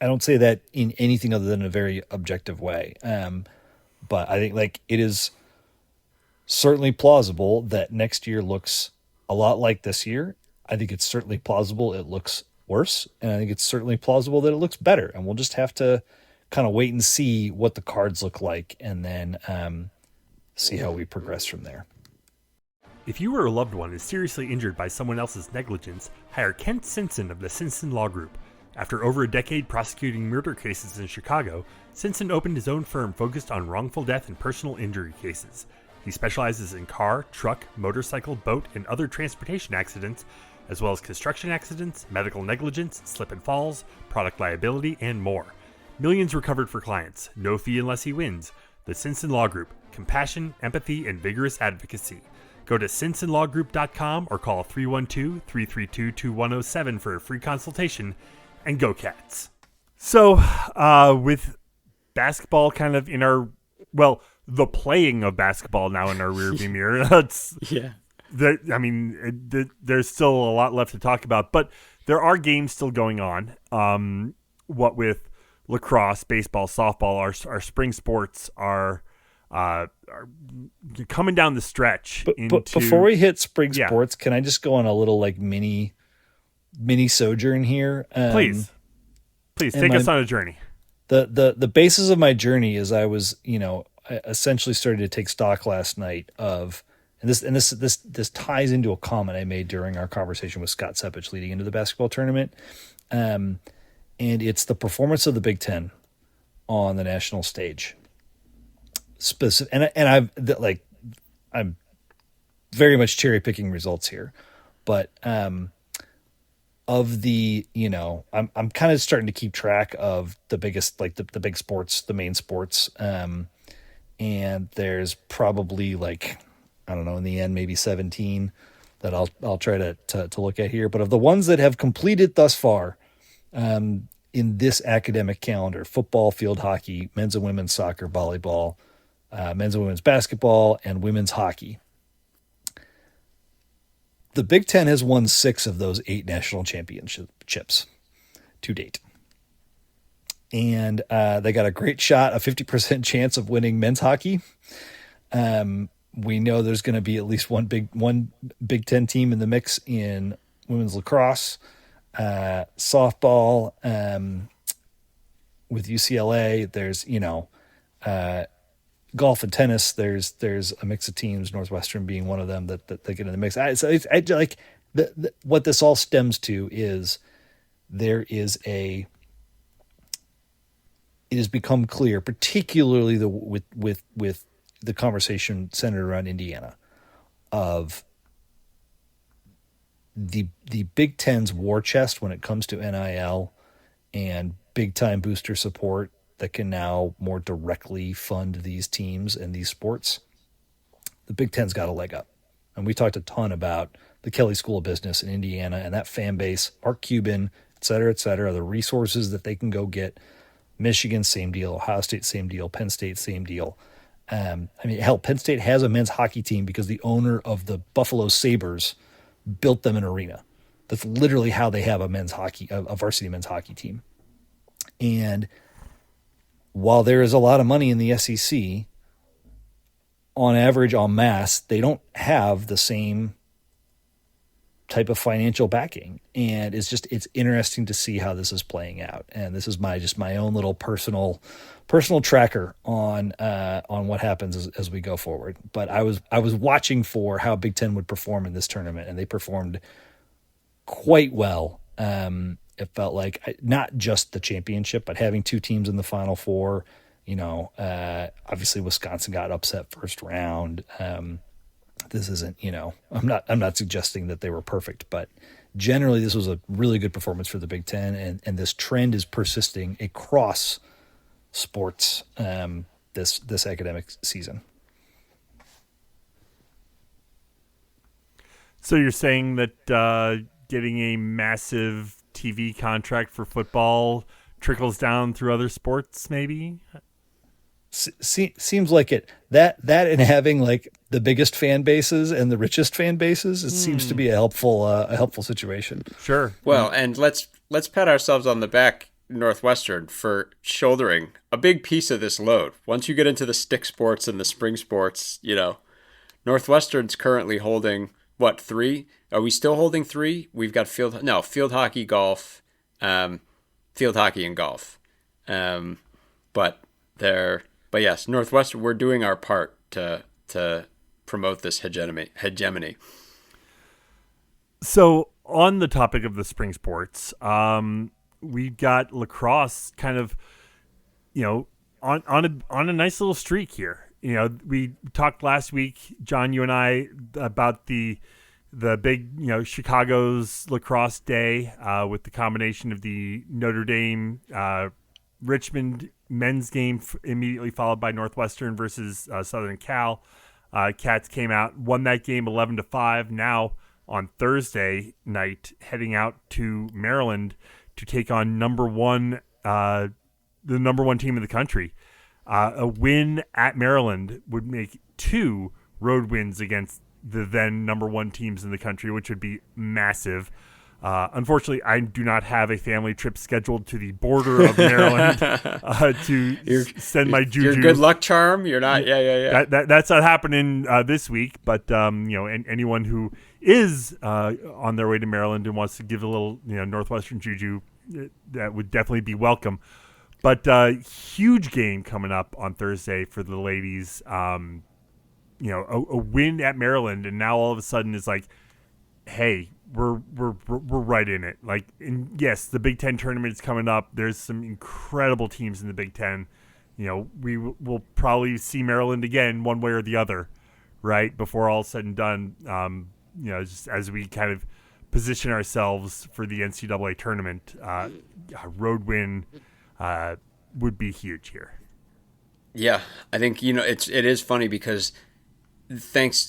don't say that in anything other than a very objective way. But I think, like, it is certainly plausible that next year looks a lot like this year. I think it's certainly plausible it looks worse, and I think it's certainly plausible that it looks better. And we'll just have to kind of wait and see what the cards look like, and then see how we progress from there. If you or a loved one is seriously injured by someone else's negligence, hire Kent Simpson of the Simpson Law Group. After over a decade prosecuting murder cases in Chicago, Simpson opened his own firm focused on wrongful death and personal injury cases. He specializes in car, truck, motorcycle, boat, and other transportation accidents, as well as construction accidents, medical negligence, slip and falls, product liability, and more. Millions recovered for clients. No fee unless he wins. The Simpson Law Group. Compassion, empathy, and vigorous advocacy. Go to simpsonlawgroup.com or call 312-332-2107 for a free consultation, and go Cats. So, with basketball kind of in our, the playing of basketball now in our rearview mirror, there's still a lot left to talk about, but there are games still going on. What with lacrosse, baseball, softball, our spring sports are coming down the stretch. But before we hit spring sports, can I just go on a little, like, mini sojourn here? Please take us on a journey. The basis of my journey is I was, I essentially started to take stock last night of and this ties into a comment I made during our conversation with Scott Sepich leading into the basketball tournament. And it's the performance of the Big Ten on the national stage. I'm very much cherry picking results here, but of the, I'm kind of starting to keep track of the biggest, like the big sports, the main sports, and there's probably I don't know, in the end maybe 17 that I'll try to look at here, but of the ones that have completed thus far. In this academic calendar: football, field hockey, men's and women's soccer, volleyball, men's and women's basketball, and women's hockey. The Big Ten has won 6 of those 8 national championships to date. And they got a great shot, a 50% chance of winning men's hockey. We know there's going to be at least one Big Ten team in the mix in women's lacrosse. Softball, with UCLA, there's golf and tennis. There's a mix of teams, Northwestern being one of them that they get in the mix. What this all stems to is it has become clear, particularly with the conversation centered around Indiana, of the Big Ten's war chest when it comes to NIL and big time booster support that can now more directly fund these teams and these sports. The Big Ten's got a leg up. And we talked a ton about the Kelly School of Business in Indiana and that fan base, Mark Cuban, et cetera, the resources that they can go get. Michigan, same deal. Ohio State, same deal. Penn State, same deal. Hell, Penn State has a men's hockey team because the owner of the Buffalo Sabres built them an arena. That's literally how they have a varsity men's hockey team. And while there is a lot of money in the SEC, on average, en masse, they don't have the same type of financial backing. And it's interesting to see how this is playing out. And this is my own little personal tracker on what happens as we go forward. But I was watching for how Big Ten would perform in this tournament, and they performed quite well. It felt like not just the championship, but having 2 teams in the Final Four. Obviously Wisconsin got upset first round. This isn't, I'm not suggesting that they were perfect, but generally this was a really good performance for the Big Ten, and this trend is persisting across sports this academic season. So you're saying that getting a massive TV contract for football trickles down through other sports, maybe? Seems like it. That and having the biggest fan bases and the richest fan bases, it seems to be a helpful situation. Sure. Well, and let's pat ourselves on the back, Northwestern, for shouldering a big piece of this load. Once you get into the stick sports and the spring sports, Northwestern's currently holding 3? Are we still holding 3? We've got field hockey, golf, field hockey and golf. But yes, Northwestern, we're doing our part to promote this hegemony. So on the topic of the spring sports, we've got lacrosse kind of, on a nice little streak here. We talked last week, John, you and I, about the big, Chicago's lacrosse day with the combination of the Notre Dame Richmond men's game immediately followed by Northwestern versus Southern Cal. Cats came out, won that game 11-5. Now on Thursday night, heading out to Maryland to take on the number one team in the country. A win at Maryland would make 2 road wins against the then number 1 teams in the country, which would be massive. Unfortunately, I do not have a family trip scheduled to the border of Maryland to send my juju. Your good luck charm. You're not. Yeah. That's not happening this week. But anyone who is on their way to Maryland and wants to give a little Northwestern juju, that would definitely be welcome. But huge game coming up on Thursday for the ladies. a win at Maryland, and now all of a sudden it's like, hey, we're right in it. Like, and yes, the Big Ten tournament is coming up. There's some incredible teams in the Big Ten. We will probably see Maryland again, one way or the other, right? Before all said and done, just as we kind of position ourselves for the NCAA tournament, a road win would be huge here. Yeah, I think it is funny because thanks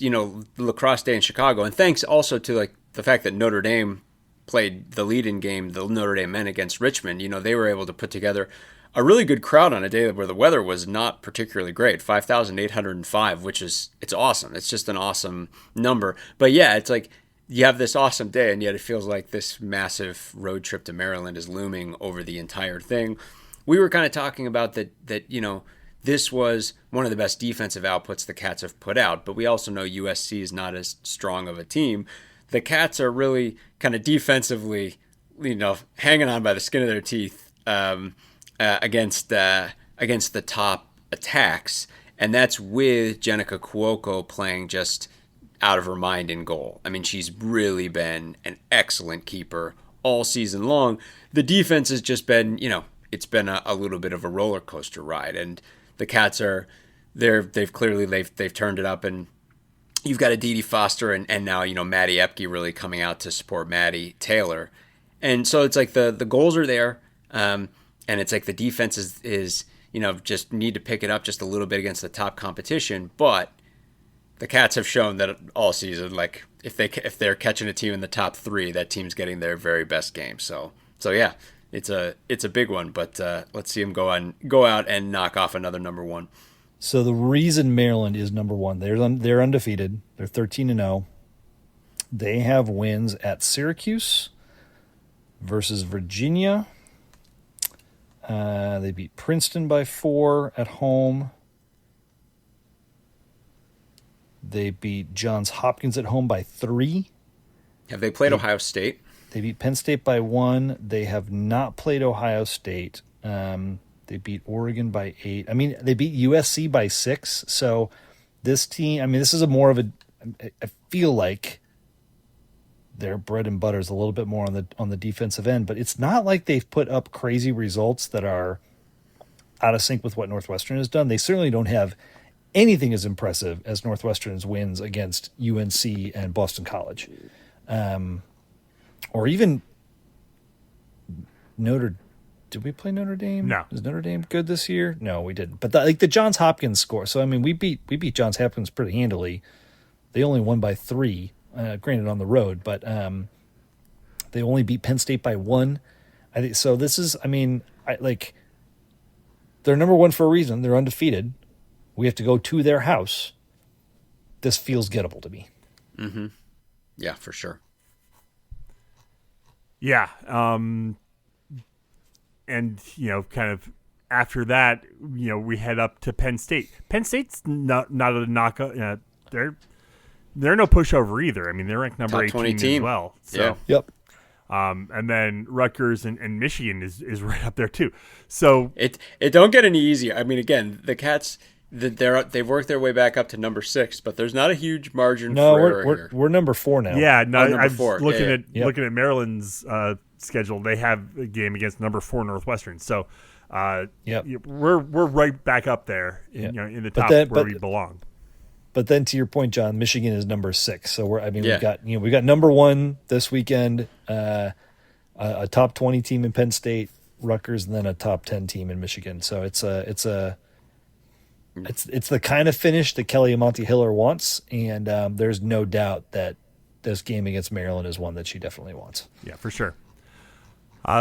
Lacrosse Day in Chicago, and thanks also to like the fact that Notre Dame played the lead-in game, the Notre Dame men against Richmond. They were able to put together a really good crowd on a day where the weather was not particularly great. 5,805, it's awesome. It's just an awesome number. But yeah, it's like you have this awesome day, and yet it feels like this massive road trip to Maryland is looming over the entire thing. We were kind of talking about that this was one of the best defensive outputs the Cats have put out, but we also know USC is not as strong of a team. The Cats are really kind of defensively, hanging on by the skin of their teeth against the top attacks, and that's with Jenica Cuoco playing just out of her mind in goal. I mean, she's really been an excellent keeper all season long. The defense has just been, it's been a little bit of a roller coaster ride, and the Cats they've clearly turned it up, and you've got a Dee Foster and now Maddie Epke really coming out to support Maddie Taylor, and so it's like the goals are there, and it's like the defense is just need to pick it up just a little bit against the top competition, but the Cats have shown that all season, like if they're catching a team in the top 3, that team's getting their very best game. So yeah. It's a big one, but let's see them go out and knock off another number 1. So the reason Maryland is number 1, they're undefeated. They're 13-0. They have wins at Syracuse versus Virginia. They beat Princeton by 4 at home. They beat Johns Hopkins at home by 3. Have they played Ohio State? They beat Penn State by 1. They have not played Ohio State. They beat Oregon by 8. I mean, they beat USC by 6. So this team, this is I feel like their bread and butter is a little bit more on the defensive end, but it's not like they've put up crazy results that are out of sync with what Northwestern has done. They certainly don't have anything as impressive as Northwestern's wins against UNC and Boston College. Or even did we play Notre Dame? No. Is Notre Dame good this year? No, we didn't. But the Johns Hopkins score. So we beat Johns Hopkins pretty handily. They only won by 3, granted on the road, but they only beat Penn State by 1. I think so. This is, they're number 1 for a reason. They're undefeated. We have to go to their house. This feels gettable to me. Mm-hmm. Yeah, for sure. Yeah. And, kind of after that, we head up to Penn State. Penn State's not a knockout. They're no pushover either. I mean, they're ranked number Top 18 team as well. So, yeah. Yep. And then Rutgers and Michigan is right up there too. So it don't get any easier. I mean, again, the Cats, they've worked their way back up to number 6, but there's not a huge margin. No, for error here. we're number 4 now. Yeah, no, number I'm 4. looking Yeah. at Maryland's schedule. They have a game against number 4 Northwestern. So, we're right back up there, in the top where we belong. But then, to your point, John, Michigan is number 6. So Yeah. we got number 1 this weekend, a top 20 team in Penn State, Rutgers, and then a top 10 team in Michigan. So it's the kind of finish that Kelly Amonte Hiller wants, and there's no doubt that this game against Maryland is one that she definitely wants. Yeah, for sure.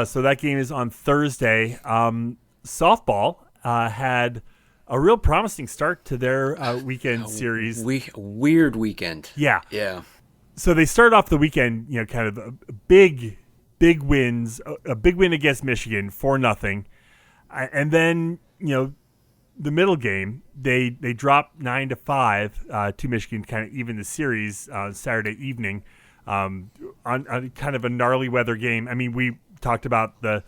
So that game is on Thursday. Softball had a real promising start to their weekend series. Weird weekend. Yeah. Yeah. So they started off the weekend, kind of a big wins, a big win against Michigan, 4-0. And then, the middle game, they dropped 9-5 to Michigan, kind of even the series Saturday evening on kind of a gnarly weather game. I mean, we talked about the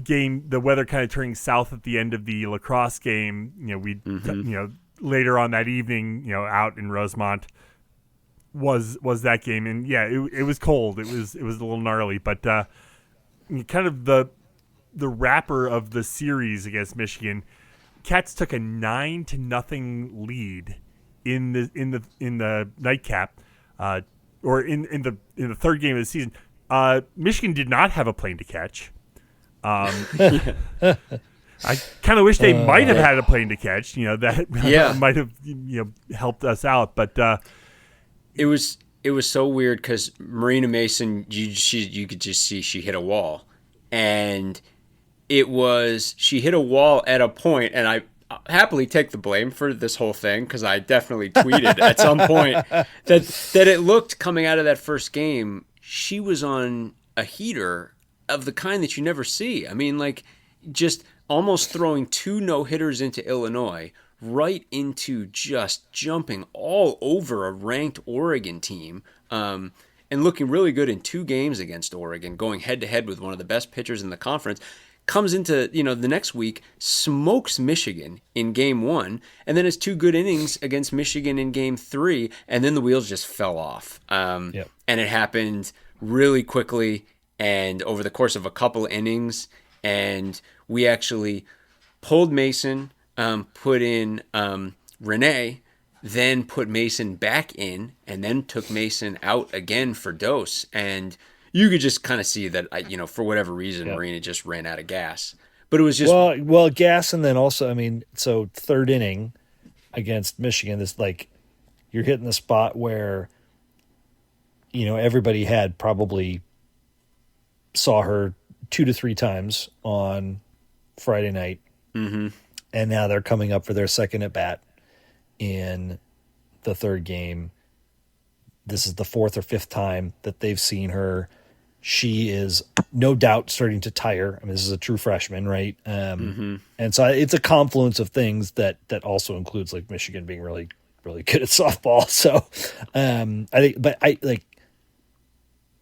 game, the weather kind of turning south at the end of the lacrosse game. later on that evening, out in Rosemont was that game. And yeah, it was cold. It was a little gnarly, but kind of the wrapper of the series against Michigan, Cats took a 9-0 lead in the nightcap, or in the third game of the season. Michigan did not have a plane to catch. I kind of wish they might have had a plane to catch. That might have helped us out. But it was so weird because Marina Mason, you could just see she hit a wall, and she hit a wall at a point, and I happily take the blame for this whole thing because I definitely tweeted at some point that it looked, coming out of that first game, she was on a heater of the kind that you never see. I mean, like, just almost throwing 2 no-hitters into Illinois right into just jumping all over a ranked Oregon team, and looking really good in 2 games against Oregon, going head-to-head with one of the best pitchers in the conference. Comes into, the next week, smokes Michigan in game 1, and then has 2 good innings against Michigan in game 3, and then the wheels just fell off. And it happened really quickly and over the course of a couple innings, and we actually pulled Mason, put in Renee, then put Mason back in, and then took Mason out again for Dose, and you could just kind of see that, for whatever reason, Marina just ran out of gas. But it was just... Well, gas, and then also, so third inning against Michigan, this, you're hitting the spot where, everybody had probably saw her 2 to 3 times on Friday night. Mm-hmm. And now they're coming up for their second at-bat in the third game. This is the 4th or 5th time that they've seen her. She is no doubt starting to tire. This is a true freshman, right? And so it's a confluence of things that also includes Michigan being really, really good at softball. So I think,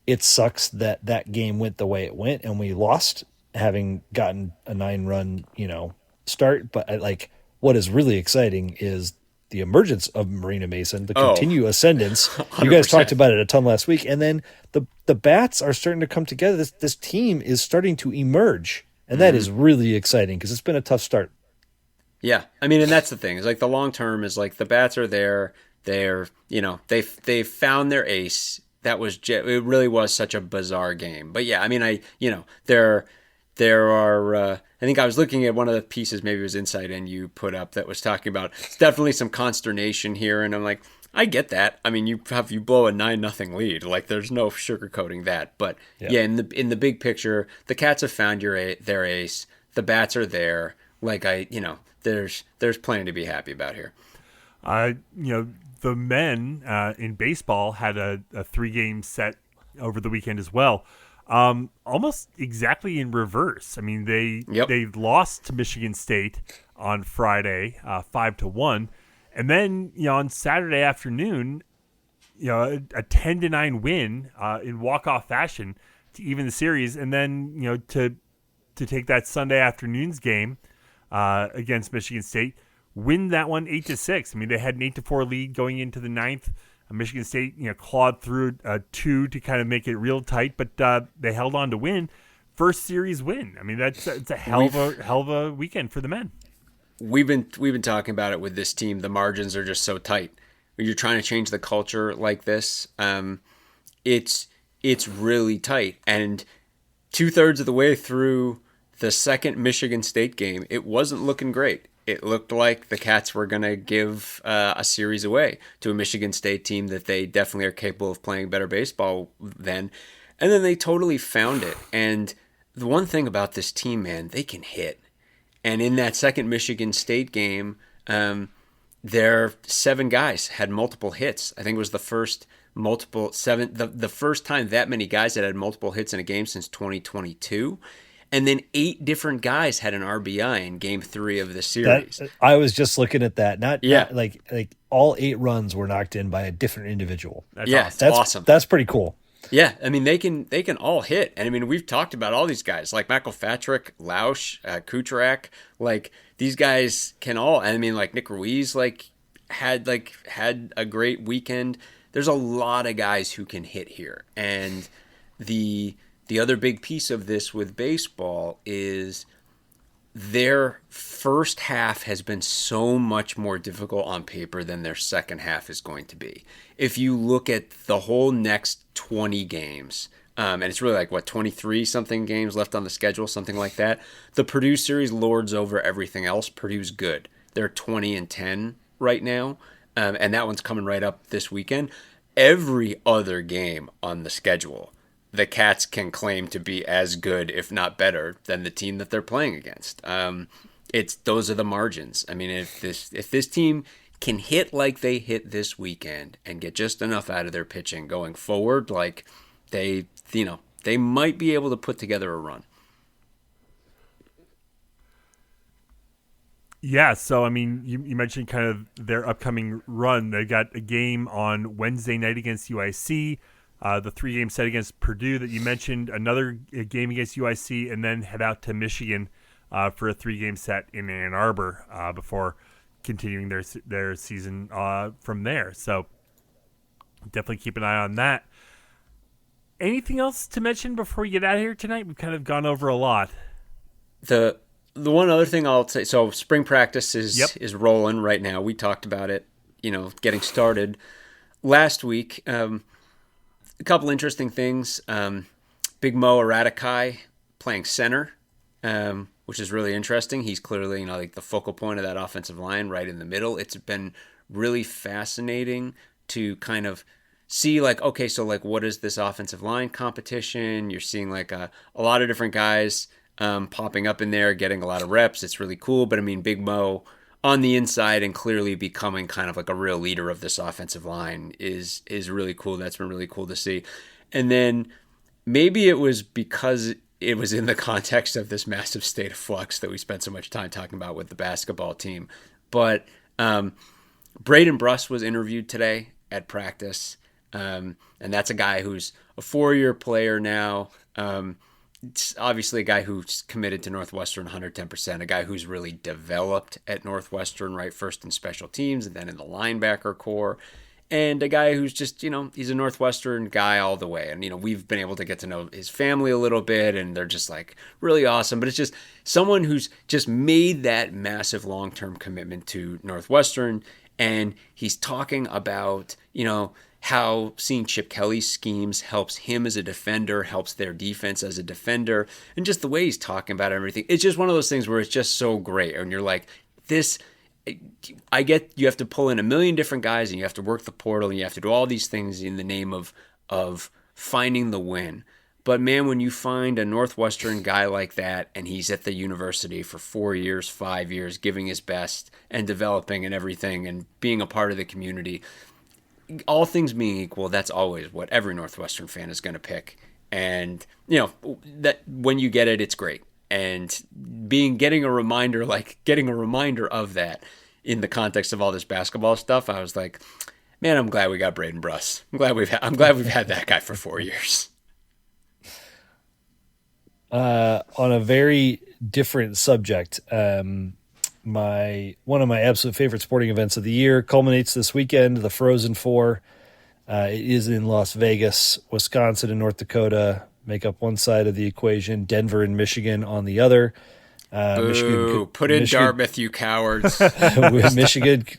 it sucks that game went the way it went and we lost, having gotten a 9-run, start. But what is really exciting is the emergence of Marina Mason, the continued ascendance. 100%. You guys talked about it a ton last week. And then the bats are starting to come together. This team is starting to emerge. And that is really exciting because it's been a tough start. Yeah. And that's the thing. It's the long term is the bats are there. They're, they've found their ace. It really was such a bizarre game. But yeah, there are, I think I was looking at one of the pieces, maybe it was Insight and you put up, that was talking about it's definitely some consternation here. And I'm like, I get that. You blow a 9-0 lead. There's no sugarcoating that. But yeah, in the big picture, the Cats have found their ace. The bats are there. There's plenty to be happy about here. The men in baseball had a 3-game set over the weekend as well. Almost exactly in reverse. They lost to Michigan State on Friday, 5-1, and then on Saturday afternoon, a 10-9 win in walk-off fashion to even the series, and then to take that Sunday afternoon's game against Michigan State, win that one 8-6. They had an 8-4 lead going into the 9th. Michigan State, clawed through 2 to kind of make it real tight, but they held on to win. First series win. It's a hell of a weekend for the men. We've been talking about it with this team. The margins are just so tight. When you're trying to change the culture like this, it's really tight. And 2/3 of the way through the second Michigan State game, it wasn't looking great. It looked like the Cats were going to give a series away to a Michigan State team that they definitely are capable of playing better baseball than. And then they totally found it. And the one thing about this team, man, they can hit. And in that second Michigan State game, their 7 guys had multiple hits. I think it was the first time that many guys had multiple hits in a game since 2022. And then 8 different guys had an RBI in game 3 of the series. I was just looking at that. Not all 8 runs were knocked in by a different individual. That's awesome. That's pretty cool. Yeah, I mean they can all hit, and I mean we've talked about all these guys like McElpatrick, Lausch, Kucherak, like these guys can all. And I mean like Nick Ruiz had a great weekend. There's a lot of guys who can hit here, and the other big piece of this with baseball is their first half has been so much more difficult on paper than their second half is going to be. If you look at the whole next 20 games, and it's really 23 something games left on the schedule, something like that. The Purdue series lords over everything else. Purdue's good. They're 20-10 right now, and that one's coming right up this weekend. Every other game on the schedule, the Cats can claim to be as good, if not better, than the team that they're playing against. Those are the margins. I mean, if this team can hit like they hit this weekend and get just enough out of their pitching going forward, they might be able to put together a run. Yeah, so I mean, you mentioned kind of their upcoming run. They got a game on Wednesday night against UIC. The 3-game set against Purdue that you mentioned, another game against UIC, and then head out to Michigan for a 3-game set in Ann Arbor before continuing their season from there. So definitely keep an eye on that. Anything else to mention before we get out of here tonight? We've kind of gone over a lot. The one other thing I'll say, so spring practice is rolling right now. We talked about it, getting started last week. A couple interesting things. Big Mo Eradikai playing center, which is really interesting. He's clearly, the focal point of that offensive line right in the middle. It's been really fascinating to kind of see okay, so what is this offensive line competition? You're seeing a lot of different guys popping up in there, getting a lot of reps. It's really cool. But I mean, Big Mo on the inside and clearly becoming kind of a real leader of this offensive line is really cool. That's been really cool to see. And then maybe it was because it was in the context of this massive state of flux that we spent so much time talking about with the basketball team. But Braden Bruss was interviewed today at practice. And that's a guy who's a 4-year player now. It's obviously a guy who's committed to Northwestern 110%, a guy who's really developed at Northwestern, right? First in special teams and then in the linebacker core. And a guy who's just, he's a Northwestern guy all the way. And, we've been able to get to know his family a little bit, and they're just really awesome. But it's just someone who's just made that massive long-term commitment to Northwestern. And he's talking about, how seeing Chip Kelly's schemes helps him as a defender, helps their defense as a defender, and just the way he's talking about everything. It's just one of those things where it's just so great. And you're like, I get you have to pull in a million different guys, and you have to work the portal, and you have to do all these things in the name of finding the win. But man, when you find a Northwestern guy like that, and he's at the university for 4 years, 5 years, giving his best and developing and everything and being a part of the community, all things being equal, that's always what every Northwestern fan is going to pick. And, that when you get it, it's great. And getting a reminder of that in the context of all this basketball stuff, I was like, man, I'm glad we got Braden Bruss. I'm glad we've had that guy for 4 years. On a very different subject, one of my absolute favorite sporting events of the year culminates this weekend, the Frozen Four. It is in Las Vegas. Wisconsin and North Dakota make up one side of the equation, Denver and Michigan on the other. Put in Dartmouth, you cowards.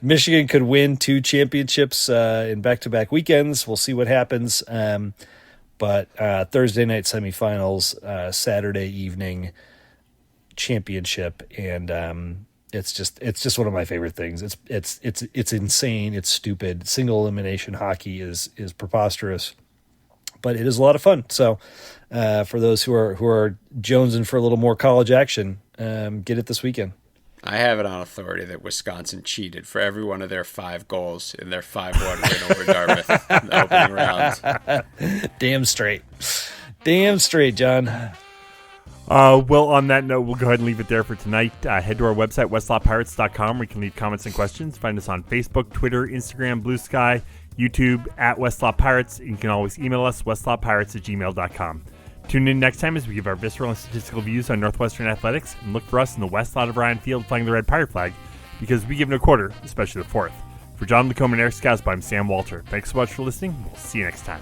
Michigan could win 2 championships in back-to-back weekends. We'll see what happens. But Thursday night semifinals, Saturday evening championship, and it's just one of my favorite things. It's insane. It's stupid. Single elimination hockey is preposterous, but it is a lot of fun. So for those who are jonesing for a little more college action, get it this weekend. I have it on authority that Wisconsin cheated for every one of their 5 goals in their 5-1 win over Dartmouth in the opening round. Damn straight, John. Well, on that note, we'll go ahead and leave it there for tonight. Head to our website, westlawpirates.com, where you can leave comments and questions. Find us on Facebook, Twitter, Instagram, Blue Sky, YouTube, at Westlaw Pirates. You can always email us, westlawpirates@gmail.com. Tune in next time as we give our visceral and statistical views on Northwestern athletics, and look for us in the west side of Ryan Field flying the red pirate flag, because we give no quarter, especially the fourth. For John Lacombe and Eric Skasby, I'm Sam Walter. Thanks so much for listening. We'll see you next time.